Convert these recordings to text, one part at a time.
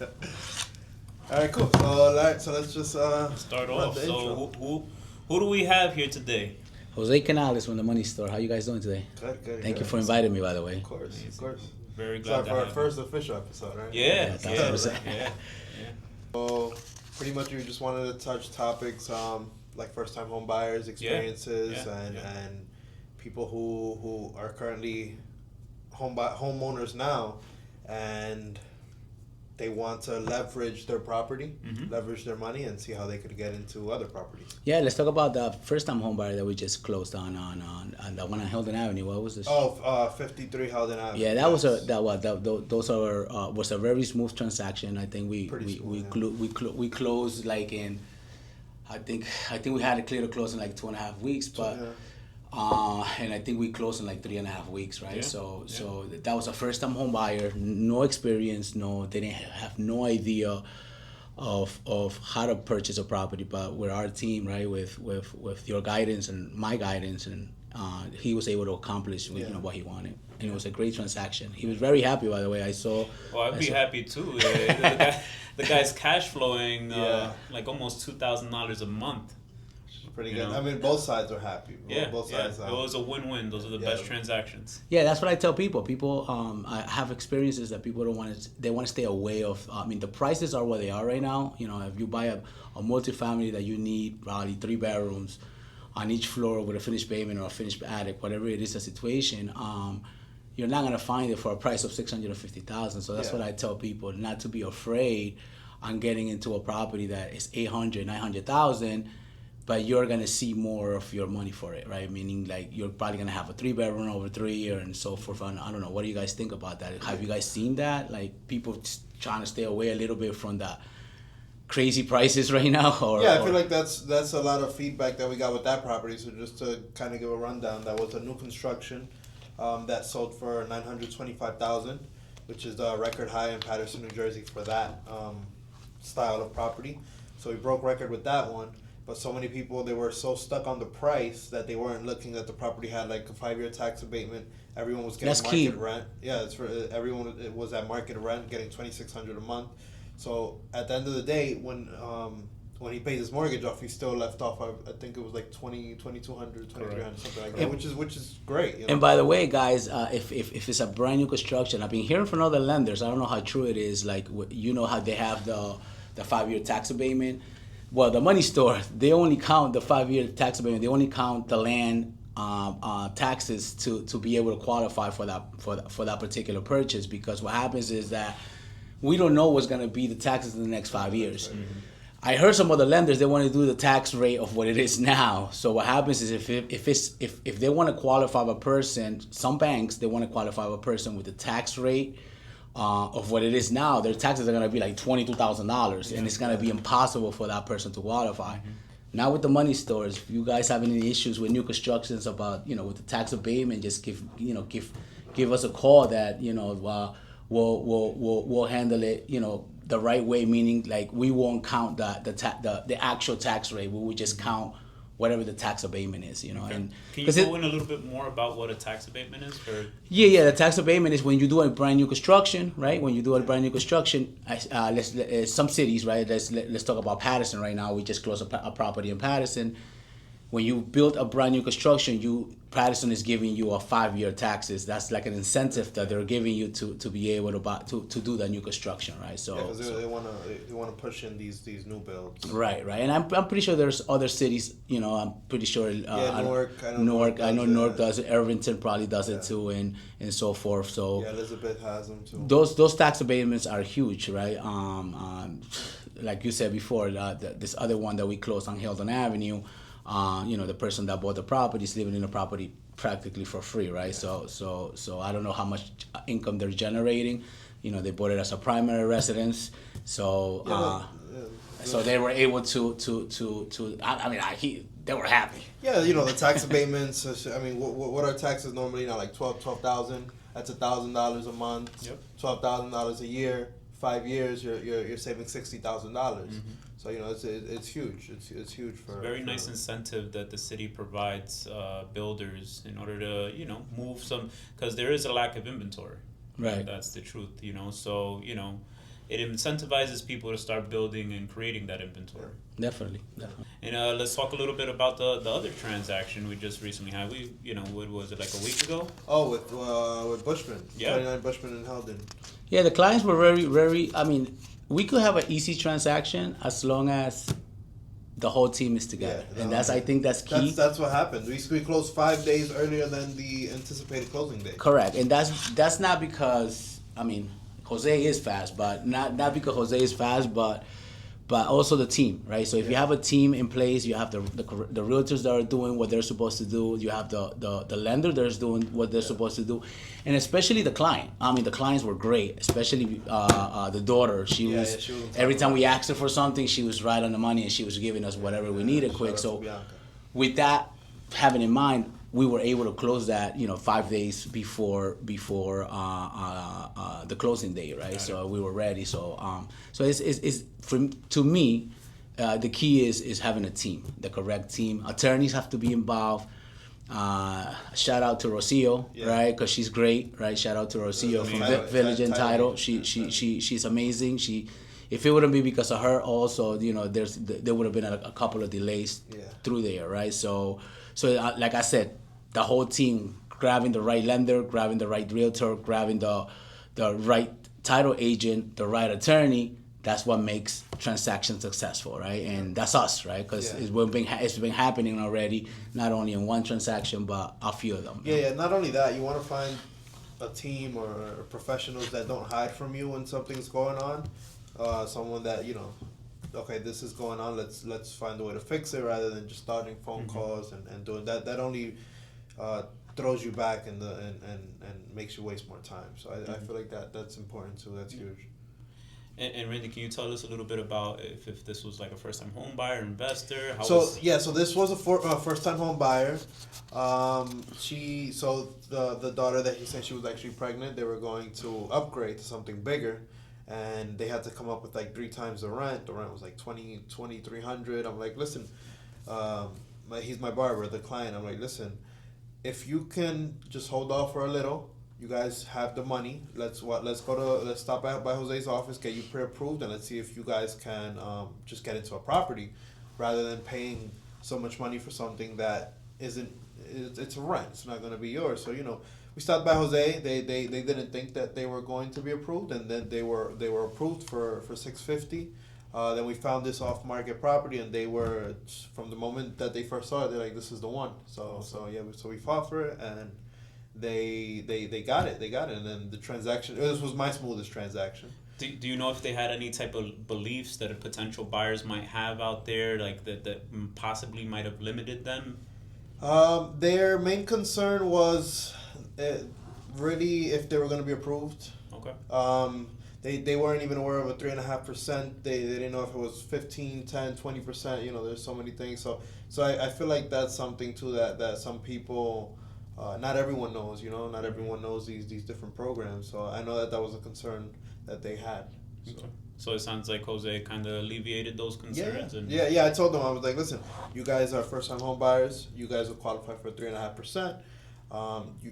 All right, cool. So let's just Start run off. the intro. So who do we have here today? Jose Canales from the Money Store. How you guys doing today? Good. Thank you for inviting me, by the way. Of course. Very So glad to for our have first official episode, right? you. Yeah, that's yeah, what I'm saying. yeah. So pretty much we just wanted to touch topics like first-time home buyers experiences and people who are currently homeowners now and they want to leverage their property, leverage their money, and see how they could get into other properties. Yeah, let's talk about the first-time home buyer that we just closed on the one on Hilton Avenue. What was this? 53 Haldon Avenue. Yeah, that was was a very smooth transaction. I think we closed like in, I think we had it clear to close in like 2.5 weeks, but. And I think we closed in like 3.5 weeks, right? Yeah. So that was a first-time home buyer, no experience, they didn't have no idea of how to purchase a property. But with our team, right, with your guidance and my guidance, and he was able to accomplish what he wanted, and it was a great transaction. He was very happy, by the way. I saw. Well, I'd be happy too. The guy's cash flowing like almost $2,000 a month. Pretty You good. know? I mean, both sides are happy. Both sides. It was a win-win. Those are the best transactions. Yeah, that's what I tell people. People I have experiences that people don't want to. They want to stay away of. I mean, the prices are what they are right now. If you buy a multifamily that you need probably 3 bedrooms on each floor with a finished basement or a finished attic, whatever it is, the situation. You're not gonna find it for a price of $650,000. So that's what I tell people: not to be afraid on getting into a property that is $800,000, $900,000. But you're gonna see more of your money for it, right? Meaning, like, you're probably gonna have a 3 bedroom over 3 years and so forth. And I don't know, what do you guys think about that? Have you guys seen that? Like, people trying to stay away a little bit from the crazy prices right now? I feel like that's a lot of feedback that we got with that property. So just to kind of give a rundown, that was a new construction that sold for $925,000, which is the record high in Paterson, New Jersey for that style of property. So we broke record with that one. But so many people, they were so stuck on the price that they weren't looking that the property had like a 5-year tax abatement. Everyone was getting market rent. Yeah, it's for everyone. It was at market rent, getting $2,600 a month. So at the end of the day, when he pays his mortgage off, he still left off. I think it was like $2,200, $2,300, something like that, which is great. And by the way, guys, if it's a brand new construction, I've been hearing from other lenders. I don't know how true it is. Like, how they have the 5-year tax abatement. Well, the Money Store, they only count the 5-year tax abatement. They only count the land taxes to be able to qualify for that particular purchase, because what happens is that we don't know what's going to be the taxes in the next 5 years. Mm-hmm. I heard some other lenders, they want to do the tax rate of what it is now. So what happens is if they want to qualify a person, some banks, they want to qualify a person with the tax rate of what it is now, their taxes are going to be like $22,000, and it's going to be impossible for that person to qualify. Mm-hmm. Now with the Money Stores, if you guys have any issues with new constructions about, with the tax abatement, just give us a call that, we'll handle it, the right way, meaning like we won't count the actual tax rate. We will just count whatever the tax abatement is, Okay. And can you go in a little bit more about what a tax abatement is? Yeah. The tax abatement is when you do a brand new construction, right? When you do a brand new construction, some cities, right? Let's talk about Paterson right now. We just closed a property in Paterson. When you build a brand new construction, Paterson is giving you a 5-year taxes. That's like an incentive that they're giving you to be able to do the new construction, right? So because they want to push in these new builds. Right. And I'm pretty sure there's other cities. I'm pretty sure. Newark. I know Newark does it. Irvington probably does it too, and so forth. So Elizabeth has them too. Those tax abatements are huge, right? Like you said before, this other one that we closed on Hilton Avenue. The person that bought the property is living in the property practically for free, right? So I don't know how much income they're generating. They bought it as a primary residence, so so they were able to. They were happy. Yeah, the tax abatements. I mean, what are taxes normally now? Like $12,000. That's $1,000 a month. Yep. $12,000 a year. 5 years, you're saving $60,000. Mm-hmm. So it's huge. It's huge for. It's a very nice incentive that the city provides builders in order to move some, because there is a lack of inventory. Right. That's the truth. So it incentivizes people to start building and creating that inventory. Definitely. And let's talk a little bit about the other transaction we just recently had. What was it, like a week ago? Oh, with Bushman. Yeah. 29 Bushman and Helden. Yeah, the clients were very. I mean, we could have an easy transaction as long as the whole team is together, and I think that's key. That's what happened. We closed 5 days earlier than the anticipated closing date. Correct, and that's not because, I mean, Jose is fast, but not because Jose is fast, but also the team, right? So if you have a team in place, you have the realtors that are doing what they're supposed to do. You have the lender that's doing what they're supposed to do, and especially the client. I mean, the clients were great, especially the daughter. She was every time we asked her for something, she was right on the money, and she was giving us whatever we needed quick. So with that having in mind, we were able to close that 5 days before the closing date, right? So we were ready. So it's to me, the key is having a team, the correct team. Attorneys have to be involved. Shout out to Rocio, right? Because she's great, right? Shout out to Rocio from Village and Title. She's amazing. If it wouldn't be because of her, also there would have been a couple of delays through there, right? So like I said, the whole team grabbing the right lender, grabbing the right realtor, grabbing the right title agent, the right attorney. That's what makes transactions successful, right? And that's us, right? Because it's been happening already, not only in one transaction, but a few of them. Yeah. Not only that, you want to find a team or professionals that don't hide from you when something's going on. Someone that okay, this is going on. Let's find a way to fix it, rather than just starting phone calls and doing that. That only throws you back and makes you waste more time. So I feel like that's important too. That's huge. And Randy, can you tell us a little bit about if this was like a first-time home buyer, investor? So this was a first-time home buyer. The daughter that he said she was actually pregnant. They were going to upgrade to something bigger, and they had to come up with like 3 times the rent. The rent was like $2,300. I'm like, listen, he's my barber, the client. I'm like, listen, if you can just hold off for a little. You guys have the money. Let's stop by Jose's office, get you pre-approved, and let's see if you guys can just get into a property, rather than paying so much money for something that isn't. It's a rent. It's not going to be yours. So we stopped by Jose. They didn't think that they were going to be approved, and then they were approved for $650. Then we found this off-market property, and they were, from the moment that they first saw it, they're like, this is the one. So we fought for it, and they got it, and then the transaction, this was my smoothest transaction. Do you know if they had any type of beliefs that potential buyers might have out there, like that possibly might have limited them? Their main concern was really if they were going to be approved. Okay. They weren't even aware of a 3.5%. They didn't know if it was 15, 10, 20%. There's so many things. So I feel like that's something too that some people. Not everyone knows, not everyone knows these different programs. So I know that was a concern that they had. So it sounds like Jose kind of alleviated those concerns. Yeah. I told them, I was like, listen, you guys are first-time home buyers. You guys will qualify for 3.5%.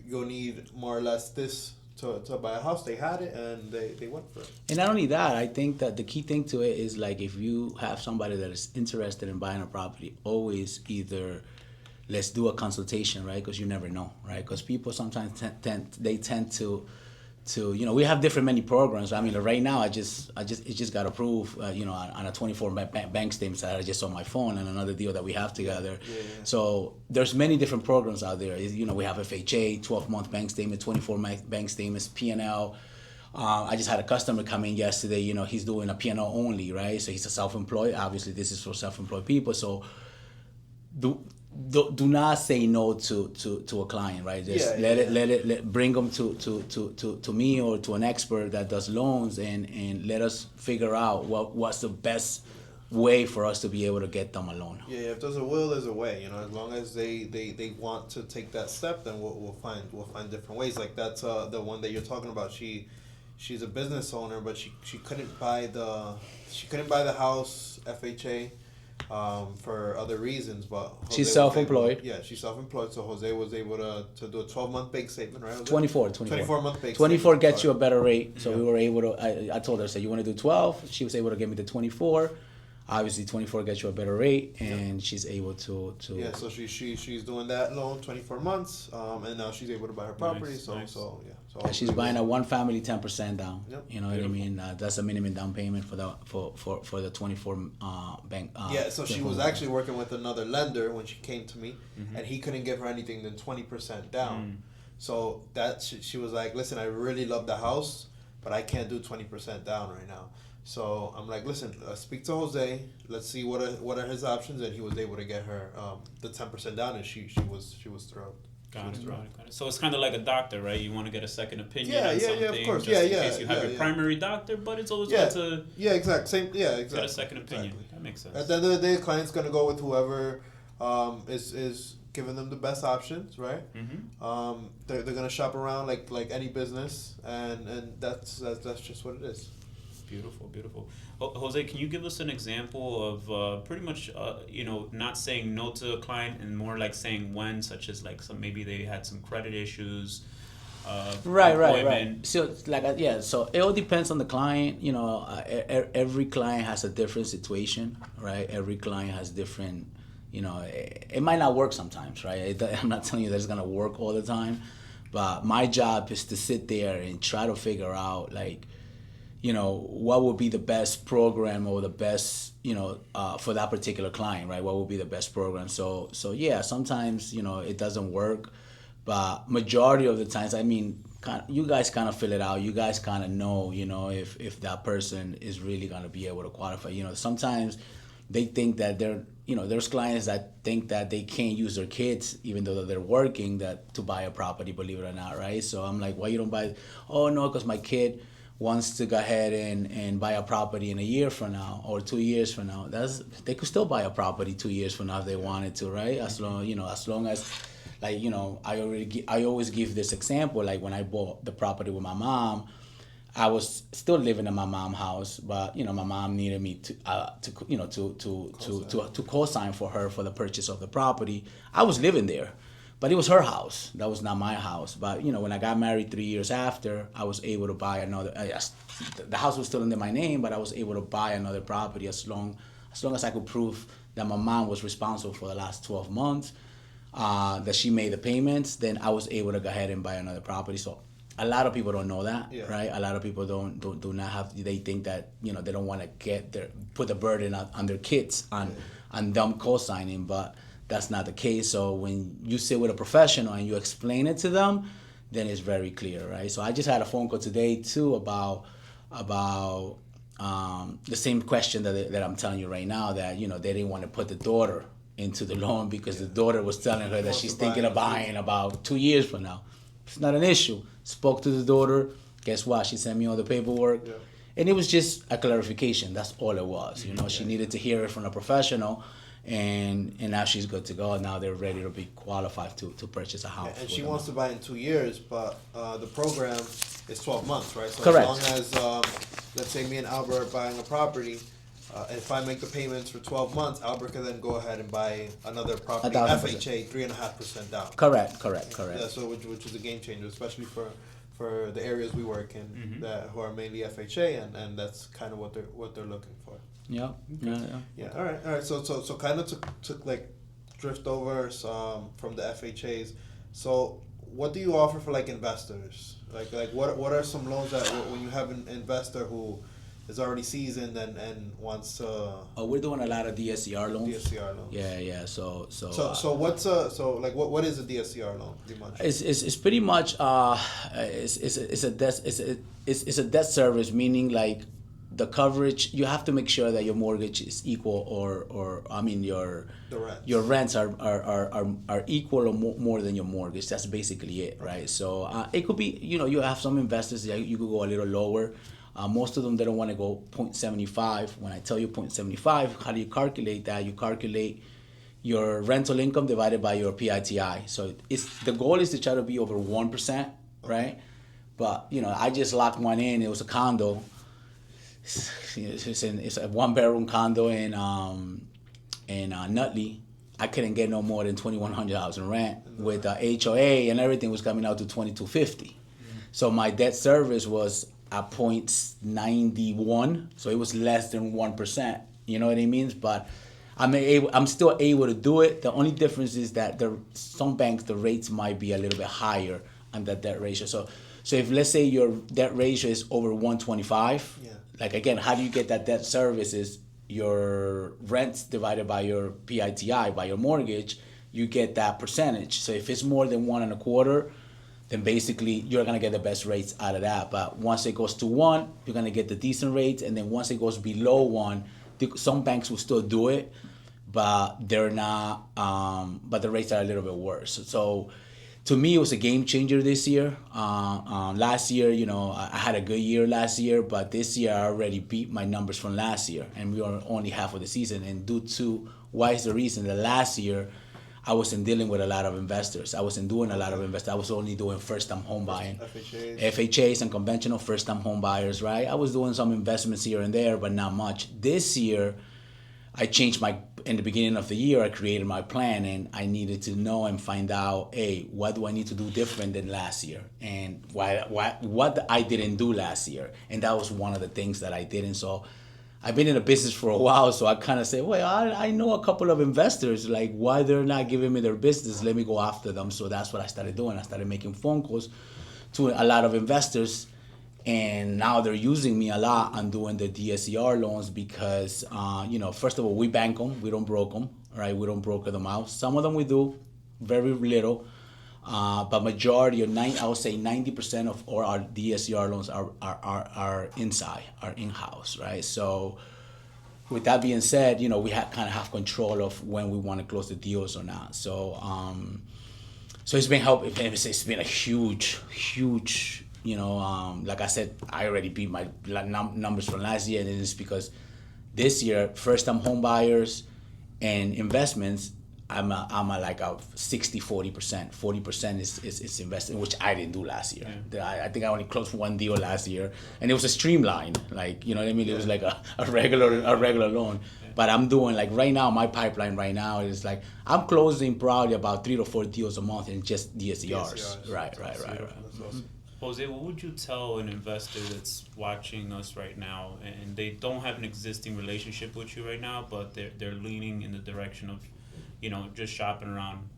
You'll need more or less this to buy a house. They had it, and they went for it. And not only that, I think that the key thing to it is, like, if you have somebody that is interested in buying a property, always either let's do a consultation, right? Because you never know, right? Because people sometimes tend to we have many programs. I mean, right now it just got approved, on a 24 bank statement that I just on my phone, and another deal that we have together. Yeah. So there's many different programs out there. We have FHA, 12-month bank statement, 24 bank statements, P&L. I just had a customer come in yesterday. He's doing a P&L only, right? So he's a self-employed. Obviously, this is for self-employed people. So do not say no to a client, right? Just let bring them to me or to an expert that does loans, and let us figure out what's the best way for us to be able to get them a loan. Yeah, if there's a will, there's a way. As long as they want to take that step, then we'll find different ways. Like that's the one that you're talking about. She's a business owner, but she couldn't buy the house FHA. for other reasons, but Jose She's was self-employed. Yeah, she's self-employed. So Jose was able to do a 12-month bank statement, right? Jose? 24. 24-month bank 24 statement. gets you a better rate. So Yeah. we were able to, I told her, say, you want to do 12? She was able to give me the 24. Obviously, 24 gets you a better rate, and she's able to. Yeah, so she's doing that loan 24 months, and now she's able to buy her property. Nice, so nice. so yeah. So And she's buying a one family 10% down. Yep. You know what I mean? That's a minimum down payment for the 24 bank. Yeah, so she 24 was actually working with another lender when she came to me, and he couldn't give her anything than 20% down. So that she was like, "Listen, I really love the house, but I can't do 20% down right now." So I'm like, "Listen, speak to Jose. Let's see what are his options." And he was able to get her the 10% down, and she was thrilled. Got it. So it's kind of like a doctor, right? You want to get a second opinion Yeah, on yeah, something, of course. just in Yeah, case you have yeah, your yeah. primary doctor, but it's always Yeah, good to exactly. get a second opinion. Exactly. That makes sense. At the end of the day, the client's gonna go with whoever is giving them the best options, right? They're gonna shop around like any business, and that's just what it is. Beautiful. Jose, can you give us an example of pretty much, not saying no to a client and more like saying when, such as like maybe they had some credit issues, Right. employment. So so it all depends on the client. Every client has a different situation, right? Every client has different, it might not work sometimes, right? I'm not telling you that it's gonna work all the time, but my job is to sit there and try to figure out what would be the best program or the best, for that particular client, right? What would be the best program? So yeah, sometimes, it doesn't work, but majority of the times, I mean, you guys kind of fill it out. You guys kind of know, if that person is really going to be able to qualify. Sometimes they think that there's clients that think that they can't use their kids, even though they're working, to buy a property, believe it or not, right? So I'm like, why you don't buy? Oh, no, because my kid wants to go ahead and buy a property in a year from now or 2 years from now. They could still buy a property 2 years from now if they wanted to, right? As long as I always give this example. Like when I bought the property with my mom, I was still living in my mom's house, but my mom needed me to co-sign for her for the purchase of the property. I was living there. But it was her house. That was not my house. But when I got married 3 years after, I was able to buy another. The house was still under my name, but I was able to buy another property as long as I could prove that my mom was responsible for the last 12 months, that she made the payments. Then I was able to go ahead and buy another property. So a lot of people don't know that, right? A lot of people do not have. They think that they don't want to put the burden on their kids on them co-signing, but that's not the case. So when you sit with a professional and you explain it to them, then it's very clear, right? So I just had a phone call today too about the same question that I'm telling you right now, that they didn't want to put the daughter into the loan because the daughter was telling her that she's thinking of buying about 2 years from now. It's not an issue. Spoke to the daughter. Guess what? She sent me all the paperwork. Yeah. And it was just a clarification. That's all it was. She needed to hear it from a professional. And now she's good to go. Now they're ready to be qualified to purchase a house. Yeah, and she wants to buy in 2 years, but the program is 12 months, right? So correct. As long as, let's say me and Albert are buying a property, if I make the payments for 12 months, Albert can then go ahead and buy another property, FHA, 3.5% down. Correct. Yeah, so which is a game changer, especially for the areas we work in, who are mainly FHA, and that's kind of what they're looking for. Yeah. All right. So kind of took like drift overs from the FHAs. So what do you offer for like investors? Like what are some loans that when you have an investor who is already seasoned and wants to? Oh, we're doing a lot of DSCR loans. DSCR loans. Yeah. So what's what is a DSCR loan pretty much? It's pretty much it's a debt service, meaning like the coverage, you have to make sure that your mortgage is equal or I mean your rents are equal or more than your mortgage. That's basically it, right? So it could be, you have some investors that you could go a little lower. Most of them, they don't want to go 0.75. When I tell you 0.75, how do you calculate that? You calculate your rental income divided by your PITI. So the goal is to try to be over 1%, right? But I just locked one in. It was a condo. It's a 1-bedroom condo in in Nutley, I couldn't get no more than $2,100 in rent. With the HOA and everything was coming out to $2,250. So my debt service was at 0.91, so it was less than 1%. You know what I mean? But I'm still able to do it. The only difference is that some banks, the rates might be a little bit higher on that debt ratio. So if, let's say, your debt ratio is over 125, like, again, how do you get that debt service? Is your rents divided by your PITI, by your mortgage, you get that percentage. So if it's more than 1.25, then basically you're gonna get the best rates out of that. But once it goes to 1, you're gonna get the decent rates, and then once it goes below 1, some banks will still do it, but they're not. But the rates are a little bit worse. So to me, it was a game changer this year. Last year, I had a good year last year, but this year I already beat my numbers from last year, and we are only half of the season. And due to why is the reason that last year I wasn't dealing with a lot of investors. I wasn't doing a lot of investors. I was only doing first-time home buying. FHAs and conventional first-time home buyers, right? I was doing some investments here and there, but not much. This year, I changed in the beginning of the year, I created my plan, and I needed to know and find out, hey, what do I need to do different than last year? And what I didn't do last year. And that was one of the things that I didn't. So I've been in the business for a while, so I kind of say, well, I know a couple of investors, like, why they're not giving me their business, let me go after them. So that's what I started doing. I started making phone calls to a lot of investors, and now they're using me a lot on doing the DSCR loans because, first of all, we bank them, we don't broke them, right? We don't broker them out. Some of them we do, very little. But majority, I would say 90% of all our DSCR loans are in-house, right? So with that being said, we kind of have control of when we want to close the deals or not. So it's been helping. It's been a huge, like I said, I already beat my numbers from last year, and it's because this year, first-time home buyers and investments, I'm like a 60-40%. 40% is investing, which I didn't do last year. Yeah. I think I only closed one deal last year, and it was a streamline. Like, you know what I mean? Yeah. It was like a regular loan. Yeah. But I'm doing, like, right now, my pipeline right now is like I'm closing probably about 3 to 4 deals a month in just DSCRs. Right. That's awesome. Jose, what would you tell an investor that's watching us right now and they don't have an existing relationship with you right now, but they're leaning in the direction of, just shopping around?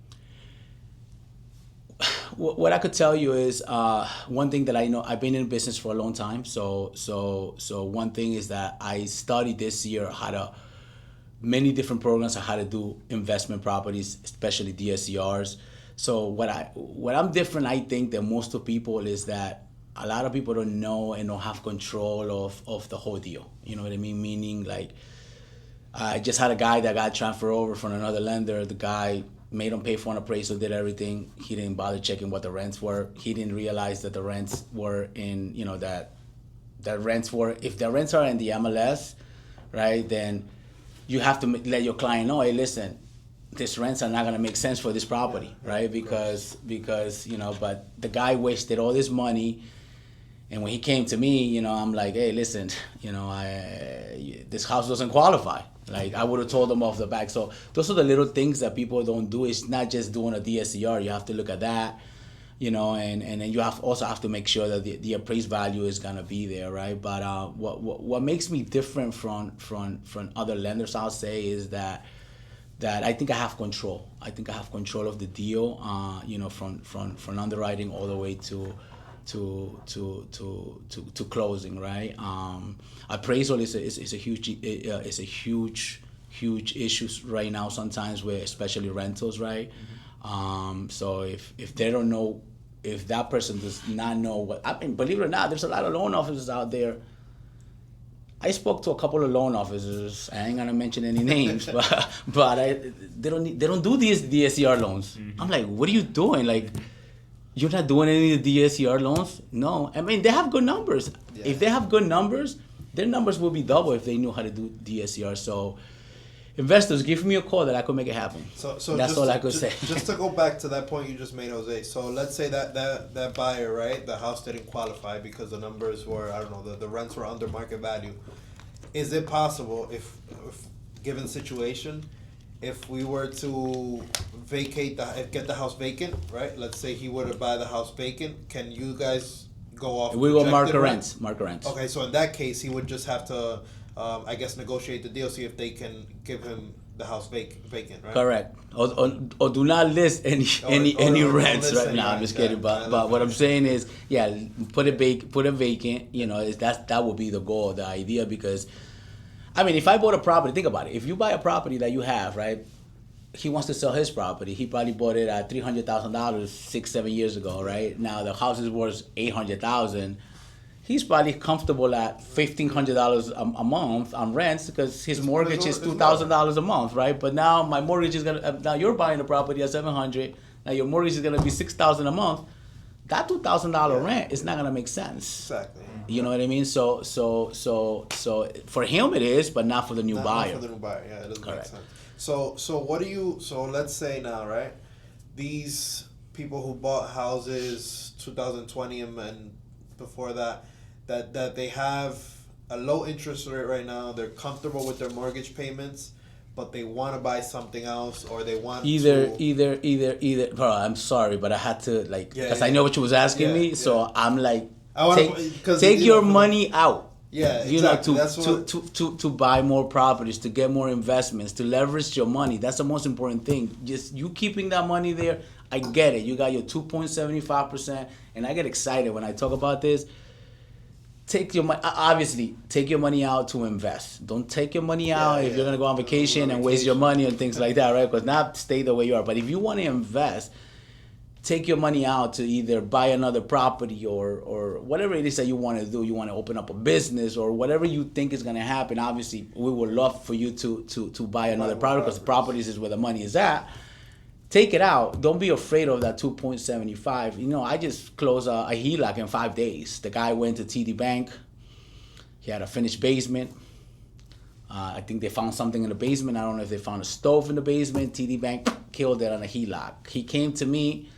What I could tell you is one thing that I know. I've been in business for a long time, so one thing is that I studied this year many different programs on how to do investment properties, especially DSCRs. So what I'm different, I think, than most of people is that a lot of people don't know and don't have control of the whole deal. You know what I mean? Meaning, like, I just had a guy that got transferred over from another lender. The guy made him pay for an appraisal, did everything. He didn't bother checking what the rents were. He didn't realize that the rents were in, if the rents are in the MLS, right, then you have to let your client know, hey, listen, these rents are not going to make sense for this property, right? Because but the guy wasted all this money. And when he came to me, I'm like, hey, listen, this house doesn't qualify. Like, I would have told them off the back. So those are the little things that people don't do. It's not just doing a DSCR. You have to look at that, and then you also have to make sure that the appraised value is gonna be there, right? But what makes me different from other lenders, I'll say, is that I think I have control. I think I have control of the deal, from underwriting all the way to closing, right? Appraisal is a huge issue right now sometimes with especially rentals, right? Mm-hmm. So if they don't know, if that person does not know believe it or not, there's a lot of loan officers out there. I spoke to a couple of loan officers. I ain't gonna mention any names, but they don't do these DSCR loans. Mm-hmm. I'm like, what are you doing? Like, you're not doing any of the DSCR loans? No. I mean, they have good numbers. Yeah. If they have good numbers, their numbers will be double if they knew how to do DSCR. So, investors, give me a call that I could make it happen. So that's all I could say. Just to go back to that point you just made, Jose. So let's say that buyer, right, the house didn't qualify because the numbers were, I don't know, the rents were under market value. Is it possible, if given situation, if we were to get the house vacant, right? Let's say he were to buy the house vacant, can you guys go off? We will projected market rents. Okay, so in that case, he would just have to, I guess, negotiate the deal, see if they can give him the house vacant, right? Correct. Or do not list any or rents list right any now. I'm rents, just kidding. yeah. But what I'm saying is, yeah, put it vacant. You know, that would be the goal, the idea. Because, I mean, if I bought a property, think about it. If you buy a property that you have, right? He wants to sell his property. He probably bought it at $300,000 6-7 years ago, right? Now the house is worth $800,000. He's probably comfortable at $1,500 a month on rents because his mortgage is $2,000 a month, right? But now my mortgage is now you're buying a property at $700. Now your mortgage is gonna be $6,000 a month. That $2,000 rent is not gonna make sense. Exactly. You know what I mean? So for him it is, but not for the new buyer. Not for the new buyer. Yeah, it doesn't Correct. make sense. So what do you? So let's say now, right? These people who bought houses 2020 and before that they have a low interest rate right now. They're comfortable with their mortgage payments, but they want to buy something else, or they want either. Bro, I'm sorry, but I had to because I know what you was asking me, so I'm like, take your money out. Yeah, you exactly. know, to buy more properties, to get more investments, to leverage your money. That's the most important thing. Just you keeping that money there. I get it. You got your 2.75%, and I get excited when I talk about this. Take your money. Obviously, take your money out to invest. Don't take your money out if you're gonna go on vacation and waste your money and things like that, right? Because not stay the way you are. But if you want to invest, take your money out to either buy another property or whatever it is that you want to do. You want to open up a business or whatever you think is gonna happen. Obviously, we would love for you to buy another property because properties is where the money is at. Take it out. Don't be afraid of that 2.75. You know, I just closed a HELOC in 5 days. The guy went to TD Bank. He had a finished basement. I think they found something in the basement. I don't know if they found a stove in the basement. TD Bank killed it on a HELOC. He came to me.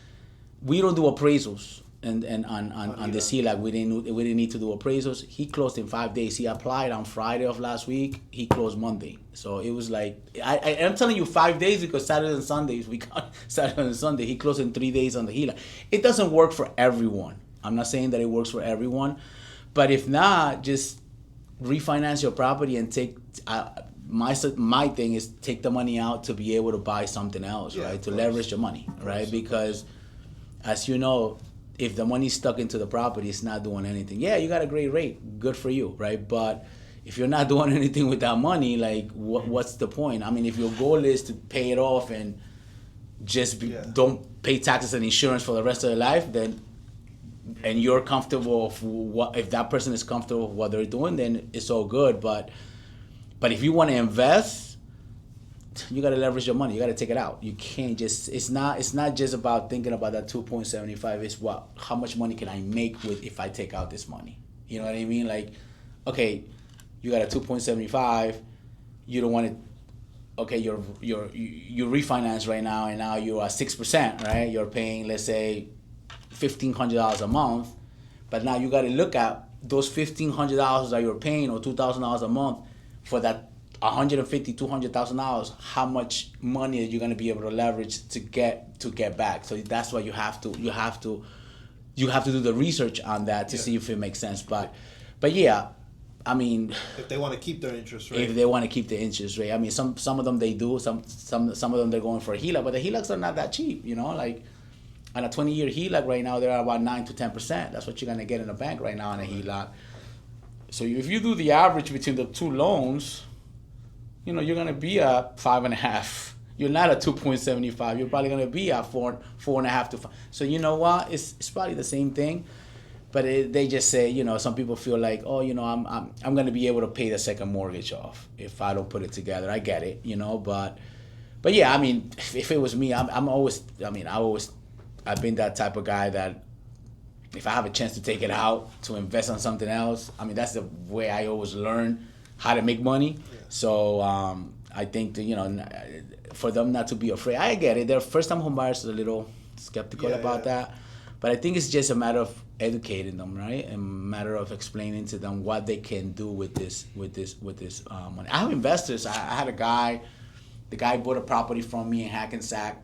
We don't do appraisals, and on this HELOC we didn't need to do appraisals. He closed in 5 days. He applied on Friday of last week. He closed Monday. So it was like I'm telling you 5 days because Saturday and Sundays we got Saturday and Sunday. He closed in 3 days on the HELOC. It doesn't work for everyone. I'm not saying that it works for everyone, but if not, just refinance your property and take. My thing is take the money out to be able to buy something else, right? To leverage your money, right? Because as you know, if the money's stuck into the property, it's not doing anything. Yeah, you got a great rate. Good for you, right? But if you're not doing anything with that money, like what's the point? I mean, if your goal is to pay it off and just don't pay taxes and insurance for the rest of your life, then and you're comfortable if that person is comfortable with what they're doing, then it's all good. But if you want to invest, you got to leverage your money. You got to take it out. You can't just. It's not just about thinking about that 2.75. It's how much money can I make with if I take out this money. You know what I mean? Like, okay, you got a 2.75. You don't want it. Okay, you refinance right now, and now you're at 6%. Right? You're paying, let's say, $1,500 a month. But now you got to look at those $1,500 that you're paying or $2,000 a month for that $150,000, $200,000. How much money are you going to be able to leverage to get back? So that's why you have to do the research on that to see if it makes sense. But yeah, I mean, if they want to keep their interest rate. If they want to keep the interest rate, I mean, some of them they do. Some of them they're going for a HELOC, but the HELOCs are not that cheap. You know, like on a 20-year HELOC right now, they're about 9 to 10%. That's what you're gonna get in a bank right now on a HELOC. So if you do the average between the two loans, you know, you're gonna be at 5.5. You're not at 2.75. You're probably gonna be at 4.5 to 5. So you know what? It's probably the same thing, but they just say, you know, some people feel like, oh, you know, I'm gonna be able to pay the second mortgage off if I don't put it together. I get it, you know, but yeah, I mean, if it was me, I've been that type of guy that if I have a chance to take it out to invest on something else, I mean, that's the way I always learn how to make money. Yeah. So I think that, you know, for them not to be afraid. I get it. Their first-time home buyers are a little skeptical about that. But I think it's just a matter of educating them, right? And a matter of explaining to them what they can do with this money. I have investors. I had a guy The guy bought a property from me in Hackensack.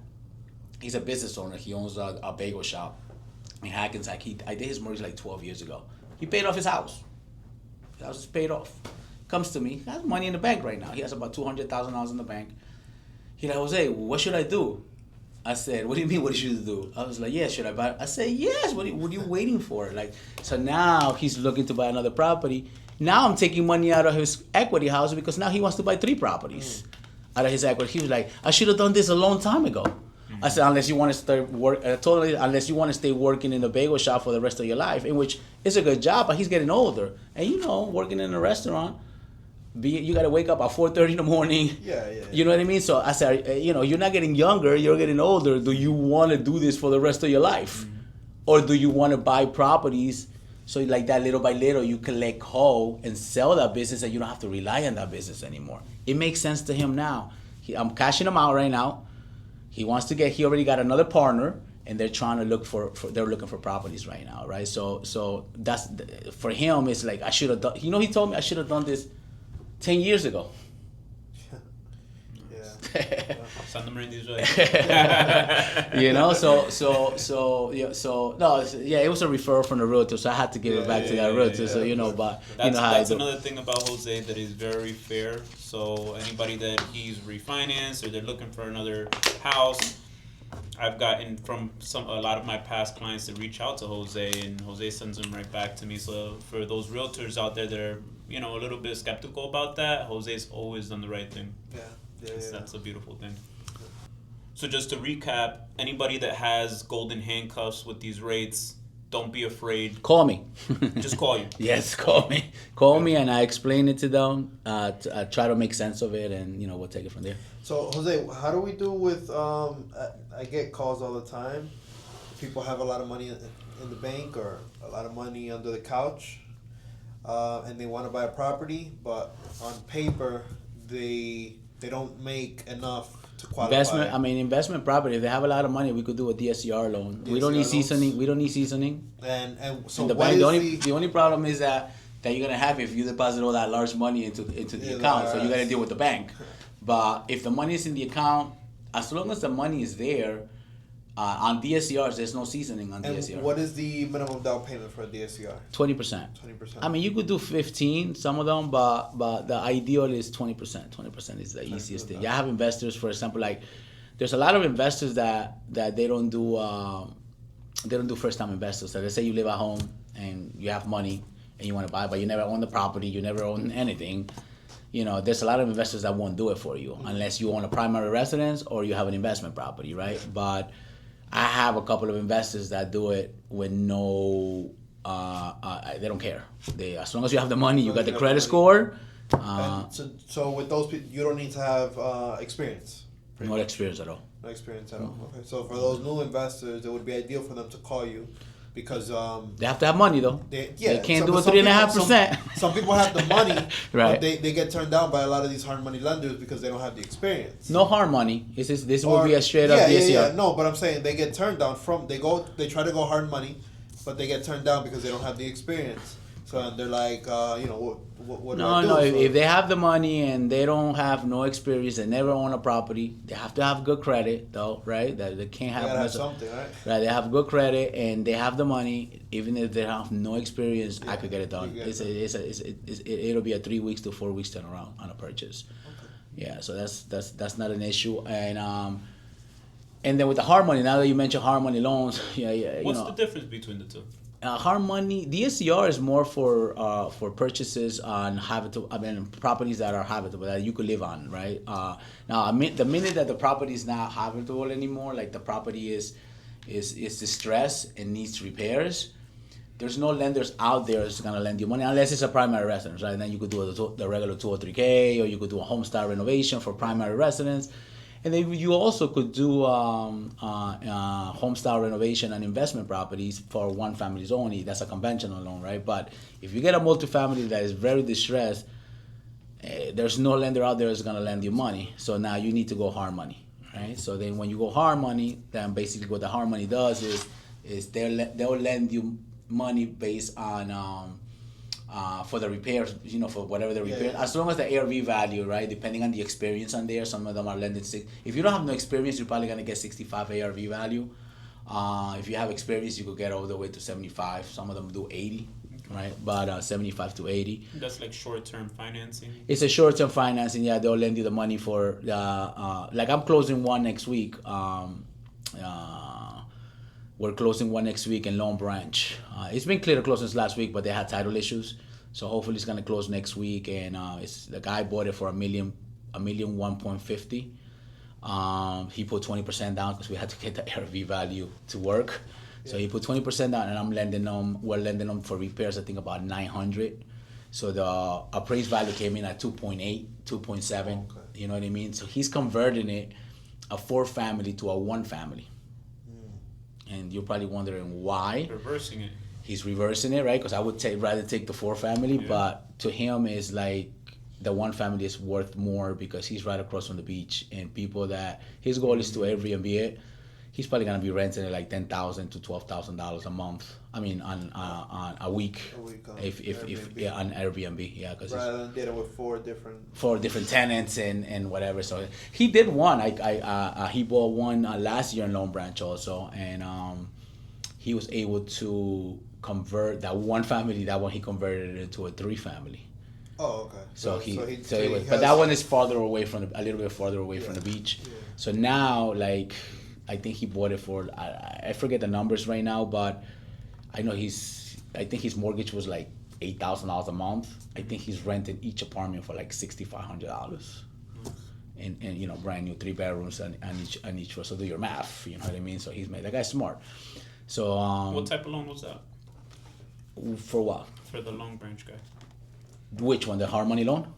He's a business owner. He owns a bagel shop in Hackensack. I did his mortgage like 12 years ago. He paid off his house. His house is paid off. Comes to me. He has money in the bank right now. He has about $200,000 in the bank. He's like, Jose, what should I do? I said, what do you mean, what should you do? I was like, yeah, should I buy? I said, yes. What are you waiting for? Like, so now he's looking to buy another property. Now I'm taking money out of his equity house because now he wants to buy 3 properties out of his equity. He was like, I should have done this a long time ago. I said, unless you want to start unless you want to stay working in the bagel shop for the rest of your life, in which it's a good job, but he's getting older. And working in a restaurant, you got to wake up at 4:30 in the morning. Yeah. You know what I mean? So I said, you're not getting younger, you're getting older. Do you want to do this for the rest of your life? Or do you want to buy properties so like that little by little you collect whole and sell that business and you don't have to rely on that business anymore? It makes sense to him now. I'm cashing him out right now. He already got another partner, and they're trying to they're looking for properties right now, right? So that's, for him, it's like, I should have done, he told me I should have done this 10 years ago. Yeah. Send them in these way. It was a referral from the realtor, so I had to give it back to that realtor. So but that's another thing about Jose that is very fair. So anybody that he's refinanced or they're looking for another house, I've gotten from a lot of my past clients to reach out to Jose, and Jose sends them right back to me. So for those realtors out there that are a little bit skeptical about that, Jose's always done the right thing. Yeah. That's a beautiful thing. So just to recap, anybody that has golden handcuffs with these rates, don't be afraid. Call me. Just call you. Yes, call me. Call me, and I explain it to them. Try to make sense of it, and we'll take it from there. So Jose, how do we do with? I get calls all the time. People have a lot of money in the bank or a lot of money under the couch, and they want to buy a property, but on paper they don't make enough to qualify. Investment property. If they have a lot of money, we could do a DSCR loan. We don't need seasoning. We don't need seasoning. And so in the bank, the only problem is that you're gonna have if you deposit all that large money into the account. So you gotta deal with the bank. But if the money is in the account, as long as the money is there, on DSCRs, there's no seasoning on DSCR. What is the minimum down payment for a DSCR? 20%. 20%. You could do 15, some of them, but the ideal is 20%. 20% is the easiest thing. I have investors, for example, like there's a lot of investors that they don't do first time investors. So let's say you live at home and you have money and you want to buy, but you never own the property, you never own anything. There's a lot of investors that won't do it for you unless you own a primary residence or you have an investment property, right? But I have a couple of investors that do it with no, they don't care. As long as you have the money, you got the credit score. So with those people, you don't need to have experience. No experience at all. No experience at all. Okay. So for those new investors, it would be ideal for them to call you because they have to have money though. They can't do a 3.5%. Some people have the money, right? But they get turned down by a lot of these hard money lenders because they don't have the experience. No hard money. This would be a straight up DSCR. Yeah. No, but I'm saying they get turned down they try to go hard money, but they get turned down because they don't have the experience. So they're like, what do I do? No. If they have the money and they don't have no experience, they never own a property, they have to have good credit, though, right? That they can't have. They gotta have something, right? Right. They have good credit and they have the money. Even if they have no experience, I could get it done. It'll be a 3 weeks to 4 weeks turnaround on a purchase. Okay. Yeah. So that's not an issue. And then with the hard money, now that you mentioned hard money loans, What's the difference between the two? Hard money, DSCR is more for purchases on properties that are habitable that you could live on, right? Now, the minute that the property is not habitable anymore, like the property is distressed and needs repairs, there's no lenders out there that's gonna lend you money unless it's a primary residence, right? And then you could do the regular 203K, or you could do a home style renovation for primary residence. And then you also could do home style renovation and investment properties for one families only. That's a conventional loan, right? But if you get a multifamily that is very distressed, there's no lender out there that's gonna lend you money. So now you need to go hard money, right? So then when you go hard money, then basically what the hard money does is they'll lend you money based on for the repairs, for whatever the repair. Yeah. As long as the ARV value, right, depending on the experience on there, some of them are lending six. If you don't have no experience, you're probably gonna get 65 ARV value. If you have experience, you could get all the way to 75. Some of them do 80, right? But 75 to 80. That's like short-term financing. It's a short-term financing. Yeah, they'll lend you the money for like I'm closing one next week. We're closing one next week in Long Branch. It's been clear to close since last week, but they had title issues, so hopefully it's gonna close next week. And it's the guy bought it for $1 million, 1.50. He put 20% down because we had to get the ARV value to work. So he put 20% down, and we're lending them for repairs, I think about 900. So the appraised value came in at 2.8, 2.7. Okay. You know what I mean? So he's converting it, a 4-family to a 1-family. And you're probably wondering why. Reversing it. He's reversing it, right? Because I would rather take the 4-family, but to him is like the 1-family is worth more because he's right across from the beach, and people that his goal is to Airbnb it. He's probably gonna be renting it like $10,000 to $12,000 a month. I mean, on a week. A week on if Airbnb. on Airbnb, yeah, because Rather than dealing with four different tenants and whatever. So he did one. He bought one last year in Long Branch also, and he was able to convert that 1-family. That one he converted it into a 3-family. Oh, okay. So he but that one is farther away a little bit farther away from the beach. Yeah. So now, like, I think he bought it for I forget the numbers right now, but I know I think his mortgage was like $8,000 a month. I think he's renting each apartment for like $6,500, and brand new 3 bedrooms and each floor. So do your math, you know what I mean? So he's made that guy's smart. So what type of loan was that? For what? For the Long Branch guy. Which one? The hard money loan?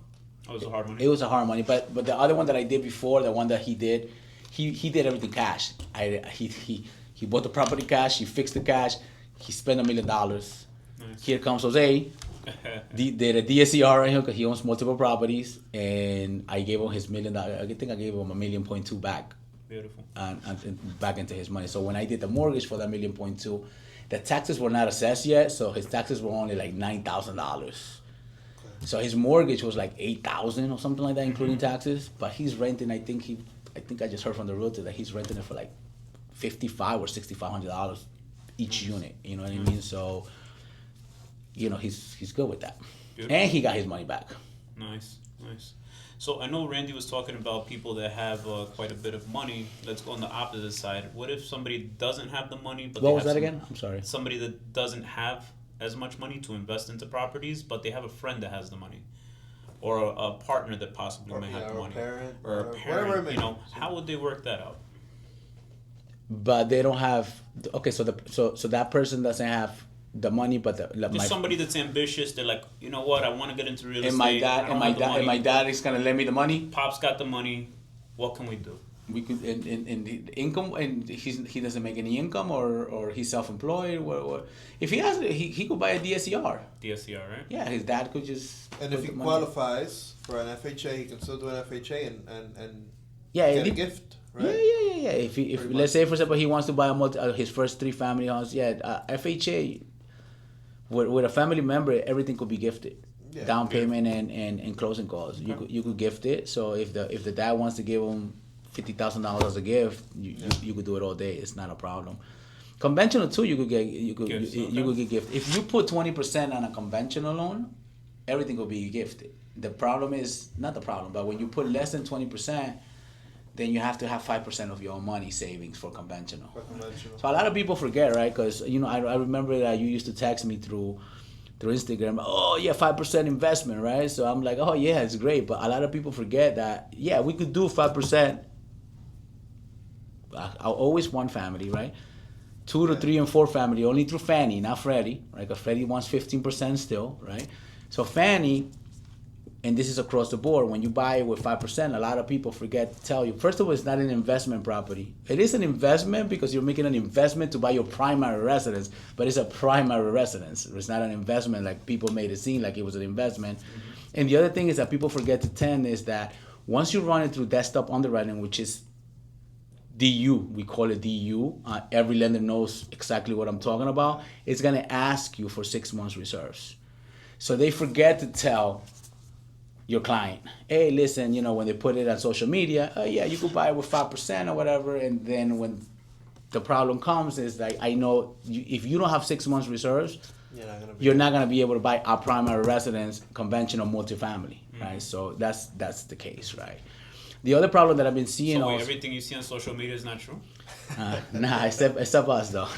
Oh, it was a hard money. It was a hard money, but the other one that I did before, the one that he did, he did everything cash. He bought the property cash. He fixed the cash. He spent $1 million. Nice. Here comes Jose. Did a DSCR on him because he owns multiple properties, and I gave him his $1 million. I think I gave him $1.2 million back. Beautiful. And back into his money. So when I did the mortgage for that $1.2 million, the taxes were not assessed yet, so his taxes were only like $9,000. So his mortgage was like $8,000 or something like that, including taxes. But he's renting. I think I just heard from the realtor that he's renting it for like $5,500 or $6,500 each unit. You know what I mean? So, he's good with that. Beautiful. And he got his money back. Nice. So I know Randy was talking about people that have quite a bit of money. Let's go on the opposite side. What if somebody doesn't have the money? But what was that again? I'm sorry. Somebody that doesn't have as much money to invest into properties, but they have a friend that has the money, or a partner that possibly may have the money, or a parent. How would they work that out? But they don't have. Okay, so that person doesn't have the money, but somebody that's ambitious. They're like, you know what? I want to get into real estate. And my dad is gonna lend me the money. Pop's got the money. What can we do? We could in the income, and he doesn't make any income, or he's self-employed. Or if he has, he could buy a DSCR. DSCR, right? Yeah, his dad could just. And if he qualifies for an FHA, he can still do an FHA and get a gift. Right? Yeah. If let's say for example he wants to buy his first 3-family house, FHA with a family member, everything could be gifted. Yeah, down payment and closing costs. Okay. You could gift it. So if the dad wants to give him $50,000 as a gift, you could do it all day. It's not a problem. Conventional too, you could get gift. If you put 20% on a conventional loan, everything will be gifted. The problem is not the problem, but when you put less than 20%, then you have to have 5% of your own money savings for conventional. So a lot of people forget, right? Because I remember that you used to text me through Instagram. Oh yeah, 5% investment, right? So I'm like, oh yeah, it's great. But a lot of people forget that we could do 5%. Always 1 family, right? 2 to 3 and 4 family, only through Fannie, not Freddie, right? Because Freddie wants 15% still, right? So Fannie, and this is across the board, when you buy it with 5%, a lot of people forget to tell you, first of all, it's not an investment property. It is an investment because you're making an investment to buy your primary residence, but it's a primary residence. It's not an investment like people made it seem like it was an investment. Mm-hmm. And the other thing is that people forget to tend is that once you run it through desktop underwriting, which is DU, we call it DU. Every lender knows exactly what I'm talking about. It's going to ask you for 6 months reserves. So they forget to tell your client, hey, listen, when they put it on social media, oh yeah, you could buy it with 5% or whatever, and then when the problem comes is like, I know if you don't have 6 months reserves, you're not gonna be able to buy a primary residence, conventional multifamily, right? So that's the case, right? The other problem that I've been seeing. So also, everything you see on social media is not true? Nah, except us though.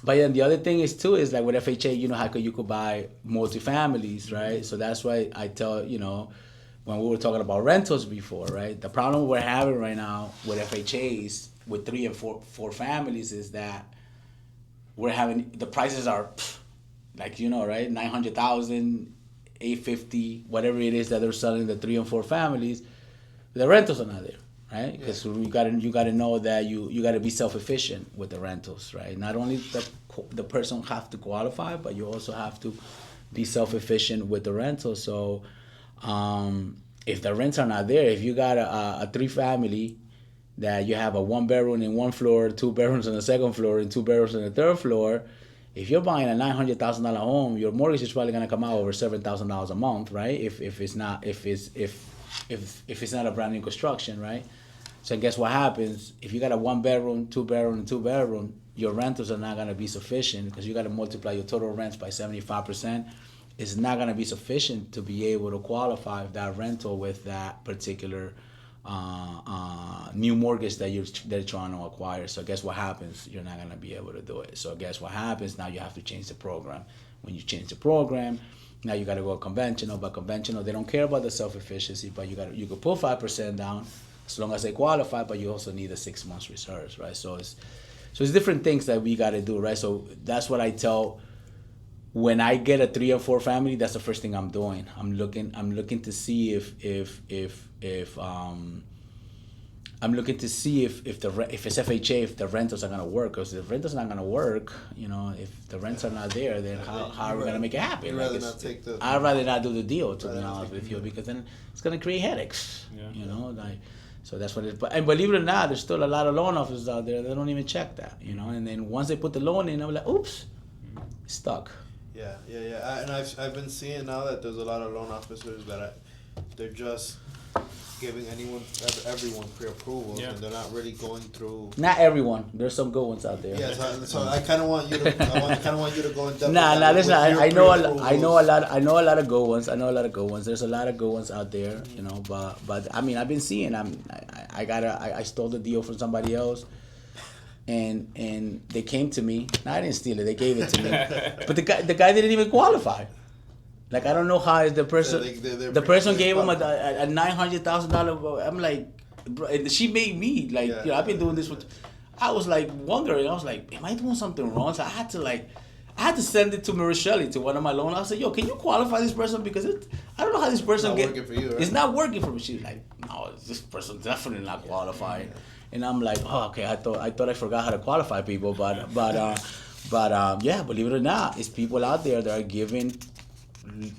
But then the other thing is too is like with FHA, how you could buy multifamilies, right? So that's why I tell when we were talking about rentals before, right? The problem we're having right now with FHAs with 3 and 4 families is that we're having the prices are like right, 900,000, 850, whatever it is that they're selling the 3 and 4 families. The rentals are not there, right? Because you gotta know that you gotta be self-efficient with the rentals, right? Not only the person have to qualify, but you also have to be self-efficient with the rental. So if the rents are not there, if you got a 3 family that you have a 1 bedroom in 1 floor, 2 bedrooms on the 2nd floor, and 2 bedrooms on the 3rd floor, if you're buying a $900,000 home, your mortgage is probably gonna come out over $7,000 a month, right? If it's not a brand new construction, right? So guess what happens? If you got a 1 bedroom, 2 bedroom, and 2 bedroom, your rentals are not gonna be sufficient because you got to multiply your total rents by 75%. It's not gonna be sufficient to be able to qualify that rental with that particular new mortgage that they're trying to acquire. So guess what happens? You're not gonna be able to do it. So guess what happens? Now you have to change the program. When you change the program, now you got to go conventional. But conventional, they don't care about the self-efficiency. But you could put 5% down as long as they qualify. But you also need the 6 months reserves, right? So it's different things that we got to do, right? So that's what I tell. When I get a 3 or 4 family, that's the first thing I'm doing. I'm looking to see if it's FHA, if the rentals are gonna work. Because if the rentals not gonna work, if the rents are not there, then how are we gonna make it happen? I'd rather not do the deal, to be honest with you, because then it's gonna create headaches. So that's what it is. And believe it or not, there's still a lot of loan officers out there that don't even check that. And then once they put the loan in, I'm like, oops, it's stuck. Yeah. And I've been seeing now that there's a lot of loan officers that they're just giving everyone pre-approvals, and they're not really going through. Not everyone. There's some good ones out there. Yeah, so I kind of want you to. Go in depth. Nah. Listen, I know a lot of good ones. There's a lot of good ones out there, But I mean, I've been seeing. I stole the deal from somebody else. And they came to me. No, I didn't steal it. They gave it to me. But the guy didn't even qualify. Like, I don't know how the person the person gave him a $900,000. I'm like, bro, and she made me like, I've been doing this with. I was like wondering. I was like, am I doing something wrong? So I had to send it to Marichelle, to one of my loan. I said, yo, can you qualify this person, because I don't know how this person it's not working for you, right? It's not working for me. She's like, no, this person definitely not qualifying. Yeah. And I'm like, oh, okay. I thought I forgot how to qualify people, but yeah, believe it or not, it's people out there that are giving.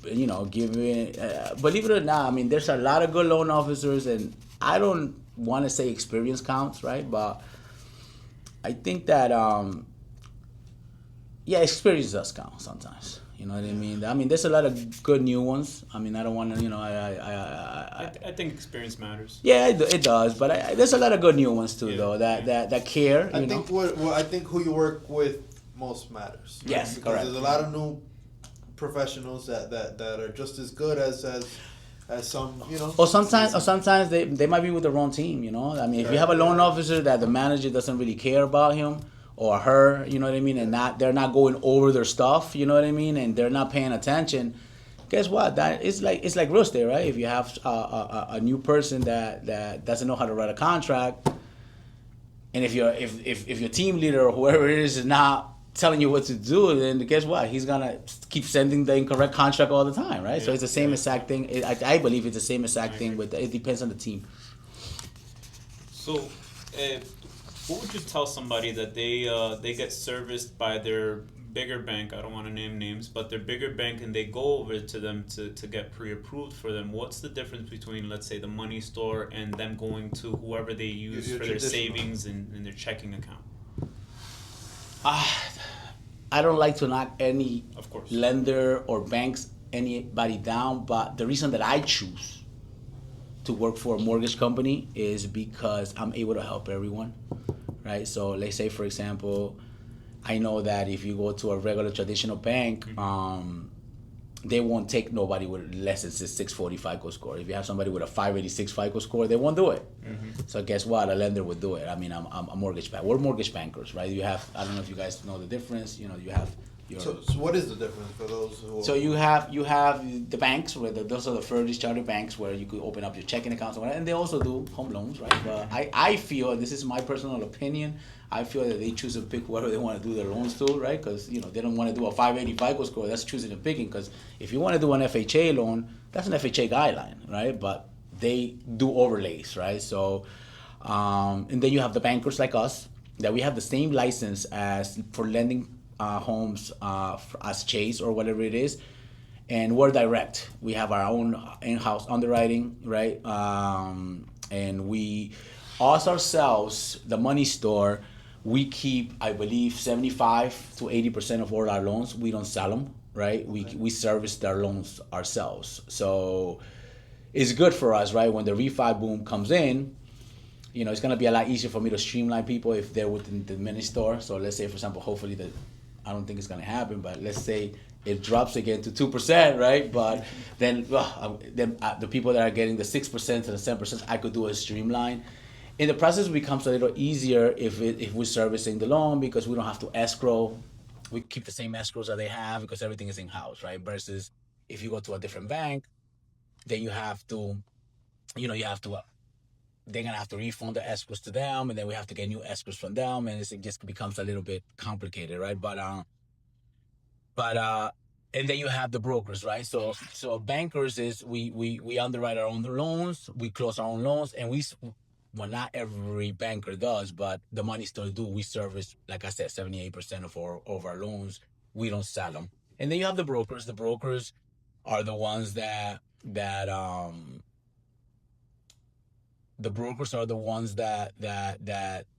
Believe it or not, I mean, there's a lot of good loan officers, and I don't want to say experience counts, right? But I think that, experience does count sometimes. You know what I mean? I mean, there's a lot of good new ones. I mean, I don't want to, I think experience matters. Yeah, it does. But there's a lot of good new ones too, though, that care. I think who you work with most matters. Right? Yes, because correct. There's a lot of new professionals that are just as good as some, Or sometimes they might be with the wrong team, I mean, if you have a loan officer that the manager doesn't really care about him or her, you know what I mean, and they're not going over their stuff, you know what I mean, and they're not paying attention. Guess what? That it's like real estate, right? If you have a new person that doesn't know how to write a contract, and if your team leader or whoever it is not telling you what to do, then guess what? He's gonna keep sending the incorrect contract all the time, right? So it's the same exact thing. I believe it's the same exact thing it depends on the team. So, what would you tell somebody that they get serviced by their bigger bank? I don't want to name names, but their bigger bank, and they go over to them to get pre-approved for them. What's the difference between, let's say, the money store and them going to whoever they use for their savings and their checking account? I don't like to knock any Of course. lender or banks anybody down, but the reason that I choose to work for a mortgage company is because I'm able to help everyone, right? So let's say, for example, I know that if you go to a regular traditional bank, they won't take nobody with less than 640 FICO score. If you have somebody with a 586 FICO score, they won't do it. So guess what? A lender would do it. I mean, I'm a mortgage bank. We're mortgage bankers, right? You have, I don't know if you guys know the difference. You know, you have your. So what is the difference for those who? So you have the banks where those are the first chartered banks where you could open up your checking accounts and whatever, and they also do home loans, right? But I feel, and this is my personal opinion, I feel that they choose to pick whoever they want to do their loans to, right? Because they don't want to do a 580 FICO score. That's choosing and picking. Because if you want to do an FHA loan, that's an FHA guideline, right? But they do overlays, right? So, and then you have the bankers like us that we have the same license as for lending homes as Chase or whatever it is, and we're direct. We have our own in-house underwriting, right? And we, us ourselves, the money store, we keep, I believe, 75 to 80% of all our loans. We don't sell them, right? We service their loans ourselves. So it's good for us, right? When the refi boom comes in, it's going to be a lot easier for me to streamline people if they're within the mini store. So let's say, for example, hopefully I don't think it's going to happen, but let's say it drops again to 2%, right? But then the people that are getting the 6% to the 7%, I could do a streamline. In the process, it becomes a little easier if we're servicing the loan because we don't have to escrow. We keep the same escrows that they have because everything is in-house, right? Versus if you go to a different bank, then you have to, they're going to have to refund the escrows to them, and then we have to get new escrows from them, and it just becomes a little bit complicated, right? But and then you have the brokers, right? So bankers is we underwrite our own loans, we close our own loans, and well, not every banker does, but the money store do. We service, like I said, 78% of our loans. We don't sell them. And then you have the brokers. The brokers are the ones that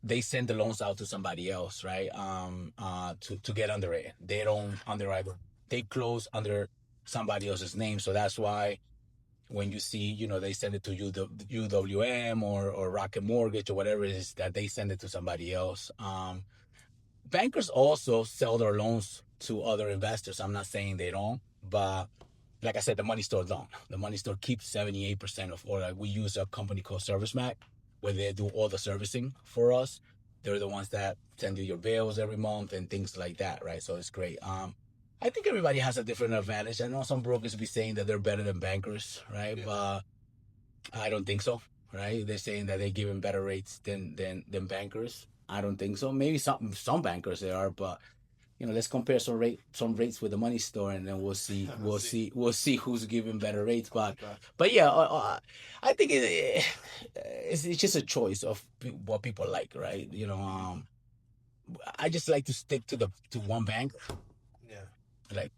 they send the loans out to somebody else, right? To get under it. They don't underwrite. They close under somebody else's name. So that's why when you see, they send it to UWM or Rocket Mortgage or whatever it is, that they send it to somebody else. Bankers also sell their loans to other investors. I'm not saying they don't, but like I said, the money store don't. The money store keeps 78% of all. We use a company called ServiceMac, where they do all the servicing for us. They're the ones that send you your bills every month and things like that, right? So it's great. I think everybody has a different advantage. I know some brokers be saying that they're better than bankers, right? Yeah. But I don't think so, right? They're saying that they're giving better rates than bankers. I don't think so. Maybe some bankers they are, but let's compare some rates with the money store, and then we'll see who's giving better rates. But yeah, I think it's just a choice of what people like, right? I just like to stick to one bank. Yeah. Like,